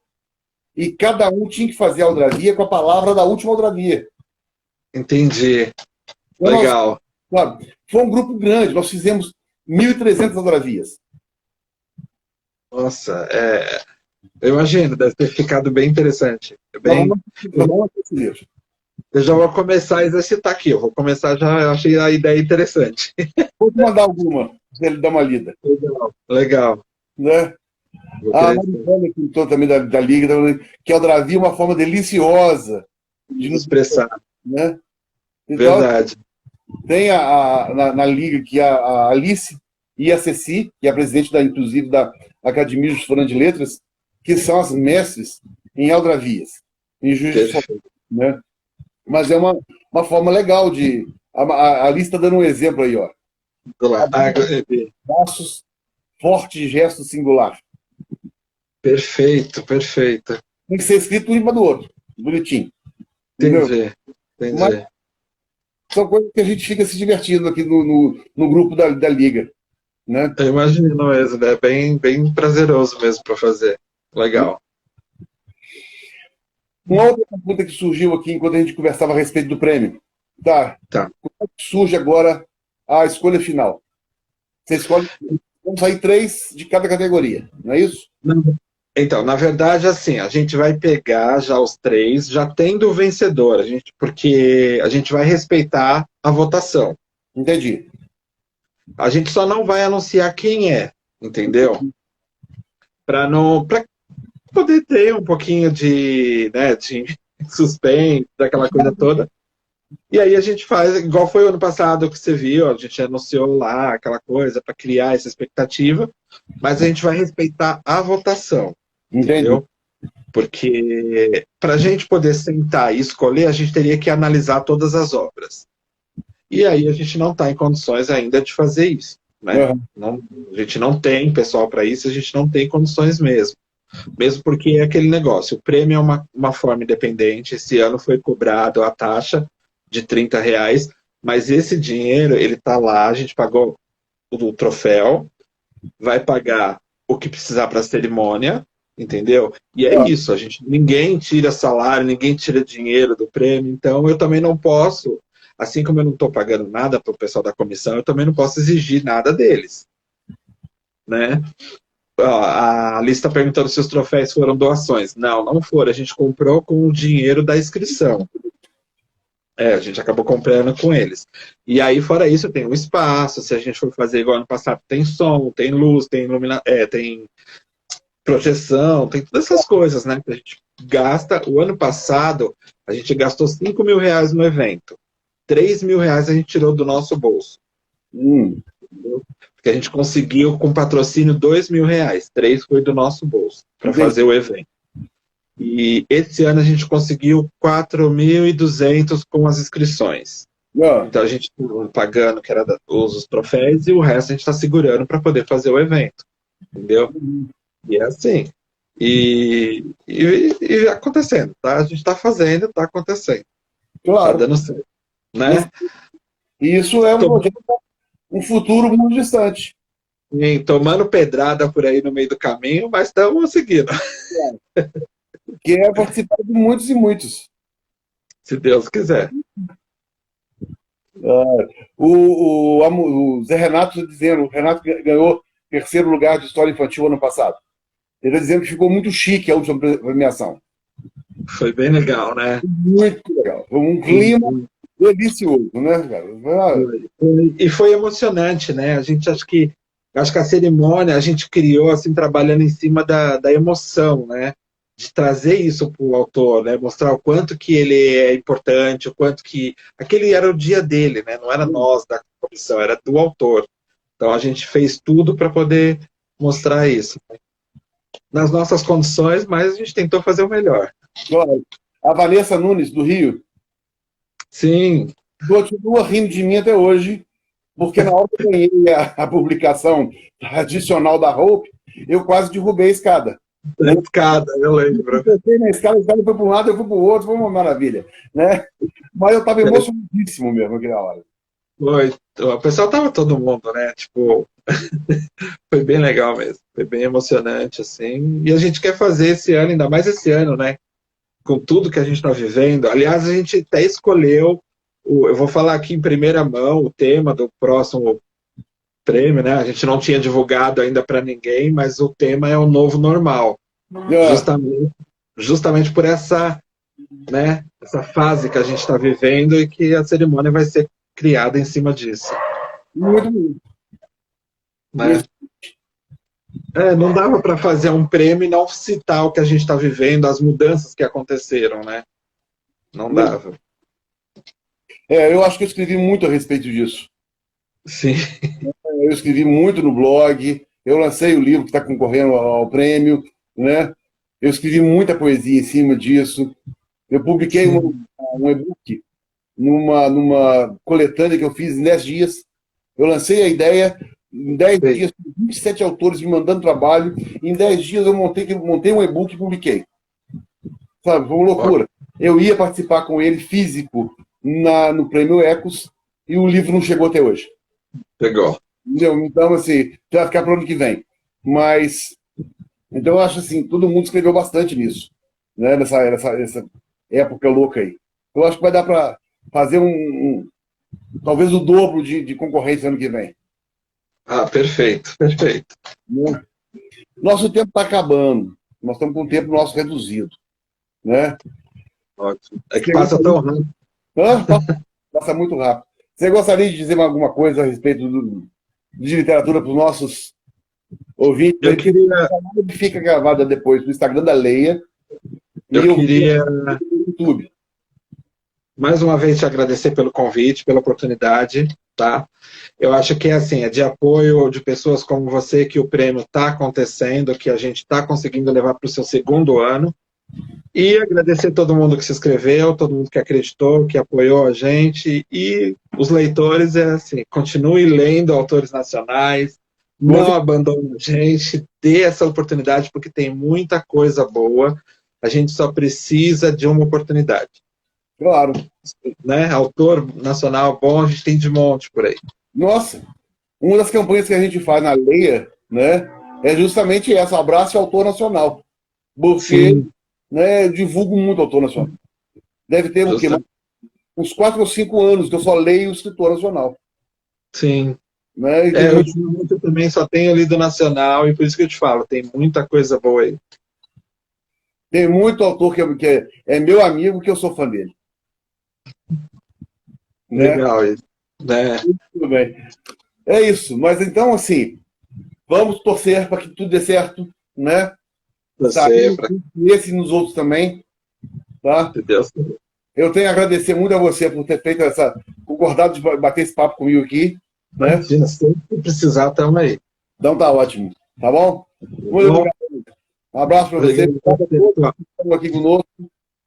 Speaker 1: E cada um tinha que fazer a aldravia com a palavra da última aldravia.
Speaker 2: Entendi.
Speaker 1: Então,
Speaker 2: Legal.
Speaker 1: foi um grupo grande. Nós fizemos 1.300 Aldravias.
Speaker 2: Nossa, eu imagino, deve ter ficado bem interessante. Eu já vou começar a exercitar aqui, eu vou começar já, eu achei a ideia interessante.
Speaker 1: Vou te mandar alguma, para ele dar uma lida.
Speaker 2: Legal.
Speaker 1: Né? A Mariana, que estou também da Liga, que Aldravia é uma forma deliciosa
Speaker 2: de nos expressar.
Speaker 1: Né? Então,
Speaker 2: verdade.
Speaker 1: Tem na Liga que a Alice e a Ceci, que é a presidente, inclusive, da Academia de Fora de Letras, que são as mestres em Aldravias, em Juiz de Fora, né? Mas é uma forma legal de... A Alice está dando um exemplo aí, ó. Passos, forte gesto singular.
Speaker 2: Perfeito, perfeito.
Speaker 1: Tem que ser escrito um em cima do outro, bonitinho.
Speaker 2: Entendi.
Speaker 1: Mas são coisas que a gente fica se divertindo aqui no grupo da Liga. Né?
Speaker 2: Eu imagino mesmo, é bem prazeroso mesmo para fazer. Legal.
Speaker 1: Uma outra pergunta que surgiu aqui enquanto a gente conversava a respeito do prêmio. Tá. Como é que surge agora a escolha final? Você escolhe, vão sair 3 de cada categoria, não é isso?
Speaker 2: Então, na verdade, assim, a gente vai pegar já os 3, já tendo o vencedor, porque a gente vai respeitar a votação.
Speaker 1: Entendi.
Speaker 2: A gente só não vai anunciar quem é, entendeu? Para poder ter um pouquinho de suspense, daquela coisa toda. E aí a gente faz, igual foi o ano passado que você viu, a gente anunciou lá aquela coisa para criar essa expectativa, mas a gente vai respeitar a votação, entendeu? Porque para a gente poder sentar e escolher, a gente teria que analisar todas as obras. E aí a gente não está em condições ainda de fazer isso, né? A gente não tem pessoal para isso, a gente não tem condições mesmo. Mesmo porque é aquele negócio, o prêmio é uma forma independente, esse ano foi cobrado a taxa de R$30, mas esse dinheiro, ele está lá, a gente pagou o troféu, vai pagar o que precisar para a cerimônia, entendeu? E é isso, ninguém tira salário, ninguém tira dinheiro do prêmio, então eu também não posso, assim como eu não estou pagando nada para o pessoal da comissão, eu também não posso exigir nada deles, né? A Alice está perguntando se os troféus foram doações. Não foram. A gente comprou com o dinheiro da inscrição. A gente acabou comprando com eles. E aí, fora isso, tem um espaço. Se a gente for fazer igual ano passado, tem som, tem luz, tem tem projeção, tem todas essas coisas, né? Que a gente gasta. O ano passado, a gente gastou R$5.000 no evento. R$3.000 a gente tirou do nosso bolso. Porque a gente conseguiu, com patrocínio, R$2.000. 3 foi do nosso bolso, para fazer o evento. E esse ano a gente conseguiu 4.200 com as inscrições. Então a gente está pagando, que era os troféus, e o resto a gente está segurando para poder fazer o evento. Entendeu? E é assim. E acontecendo, tá? A gente está fazendo, está acontecendo.
Speaker 1: Claro.
Speaker 2: Está dando certo. Né?
Speaker 1: Isso é um futuro muito distante.
Speaker 2: Sim, tomando pedrada por aí no meio do caminho, mas estamos seguindo.
Speaker 1: Que é participar de muitos e muitos.
Speaker 2: Se Deus quiser.
Speaker 1: O Zé Renato está dizendo, o Renato ganhou 3º lugar de história infantil ano passado. Ele está dizendo que ficou muito chique a última premiação.
Speaker 2: Foi bem legal, né?
Speaker 1: Muito legal. Foi um clima delicioso, né, cara?
Speaker 2: E foi emocionante, né? A gente acho que a cerimônia a gente criou assim, trabalhando em cima da emoção, né? De trazer isso para o autor, né? Mostrar o quanto que ele é importante, o quanto que... Aquele era o dia dele, né? Não era nós da comissão, era do autor. Então a gente fez tudo para poder mostrar isso. Nas nossas condições, mas a gente tentou fazer o melhor.
Speaker 1: A Vanessa Nunes, do Rio.
Speaker 2: Sim.
Speaker 1: Continua rindo de mim até hoje, porque na hora que eu ganhei a publicação tradicional da Hope, eu quase derrubei a escada.
Speaker 2: Na escada, eu lembro.
Speaker 1: Eu fui na escada, a escada foi para um lado, eu fui para o outro, foi uma maravilha. Né? Mas eu estava emocionadíssimo mesmo naquela hora.
Speaker 2: Foi. O pessoal estava todo mundo, né? Tipo, foi bem legal mesmo. Foi bem emocionante, assim. E a gente quer fazer esse ano, ainda mais esse ano, né? Com tudo que a gente está vivendo. Aliás, a gente até escolheu, eu vou falar aqui em primeira mão, o tema do próximo prêmio, né? A gente não tinha divulgado ainda para ninguém, mas o tema é o novo normal. Justamente por essa, né, essa fase que a gente está vivendo e que a cerimônia vai ser criada em cima disso.
Speaker 1: Muito bom.
Speaker 2: Né? Não dava para fazer um prêmio e não citar o que a gente está vivendo, as mudanças que aconteceram, né? Não dava.
Speaker 1: Eu acho que eu escrevi muito a respeito disso.
Speaker 2: Sim.
Speaker 1: Eu escrevi muito no blog, eu lancei o livro que está concorrendo ao prêmio, né? Eu escrevi muita poesia em cima disso. Eu publiquei um e-book numa coletânea que eu fiz em 10 dias. Eu lancei a ideia, em 10 dias, 27 autores me mandando trabalho, e em 10 dias eu montei um e-book e publiquei. Sabe, foi uma loucura. Eu ia participar com ele físico no Prêmio Ecos, e o livro não chegou até hoje.
Speaker 2: Pegou.
Speaker 1: Entendeu? Então, assim, vai ficar para o ano que vem. Mas, então eu acho assim, todo mundo escreveu bastante nisso, né? Nessa época louca aí. Eu acho que vai dar para fazer talvez o dobro de concorrência ano que vem.
Speaker 2: Perfeito, perfeito.
Speaker 1: Né? Nosso tempo está acabando. Nós estamos com o tempo nosso reduzido. Né?
Speaker 2: Ótimo. É que passa tão rápido.
Speaker 1: Passa muito rápido. Você gostaria de dizer alguma coisa a respeito de literatura para os nossos ouvintes?
Speaker 2: Eu queria...
Speaker 1: Fica gravada depois no Instagram da Leia.
Speaker 2: Eu queria...
Speaker 1: no YouTube.
Speaker 2: Mais uma vez te agradecer pelo convite, pela oportunidade, tá? Eu acho que é de apoio de pessoas como você que o prêmio está acontecendo, que a gente está conseguindo levar para o seu segundo ano. E agradecer todo mundo que se inscreveu, todo mundo que acreditou, que apoiou a gente. E os leitores, continue lendo autores nacionais, não abandone a gente, dê essa oportunidade, porque tem muita coisa boa. A gente só precisa de uma oportunidade.
Speaker 1: Claro.
Speaker 2: Né? Autor nacional bom, a gente tem de monte por aí.
Speaker 1: Nossa, uma das campanhas que a gente faz na Leia, né, é justamente essa, abraço ao autor nacional. Porque, né, eu divulgo muito autor nacional. Deve ter o quê? Uns 4 ou 5 anos que eu só leio o escritor nacional.
Speaker 2: Sim.
Speaker 1: Né?
Speaker 2: Eu também só tenho lido nacional, e por isso que eu te falo, tem muita coisa boa aí.
Speaker 1: Tem muito autor que é meu amigo, que eu sou fã dele.
Speaker 2: Legal isso. Né?
Speaker 1: Tudo bem. É isso. Mas então, assim, vamos torcer para que tudo dê certo, né? Esse e nos outros também. Tá?
Speaker 2: Deus.
Speaker 1: Eu tenho a agradecer muito a você por ter feito concordado de bater esse papo comigo aqui. Né?
Speaker 2: Imagina, se precisar, estamos aí.
Speaker 1: Então tá ótimo. Tá bom? Muito obrigado. Um abraço para você. Obrigado a todos que estão aqui conosco.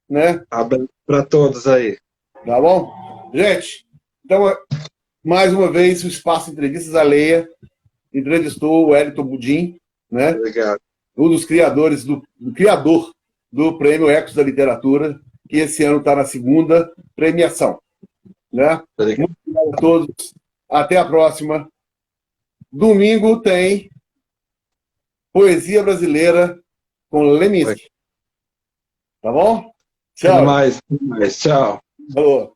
Speaker 1: Né?
Speaker 2: Abraço para todos aí.
Speaker 1: Tá bom? Gente, então, mais uma vez, o Espaço Entrevistas Alheia entrevistou o Wellington Budim, né?
Speaker 2: Obrigado.
Speaker 1: Um dos criadores, do criador do Prêmio Ecos da Literatura, que esse ano está na segunda premiação. Né? Muito obrigado a todos. Até a próxima. Domingo tem Poesia Brasileira com Leminski. Tá bom?
Speaker 2: Tchau. Até mais. Tchau.
Speaker 1: Falou.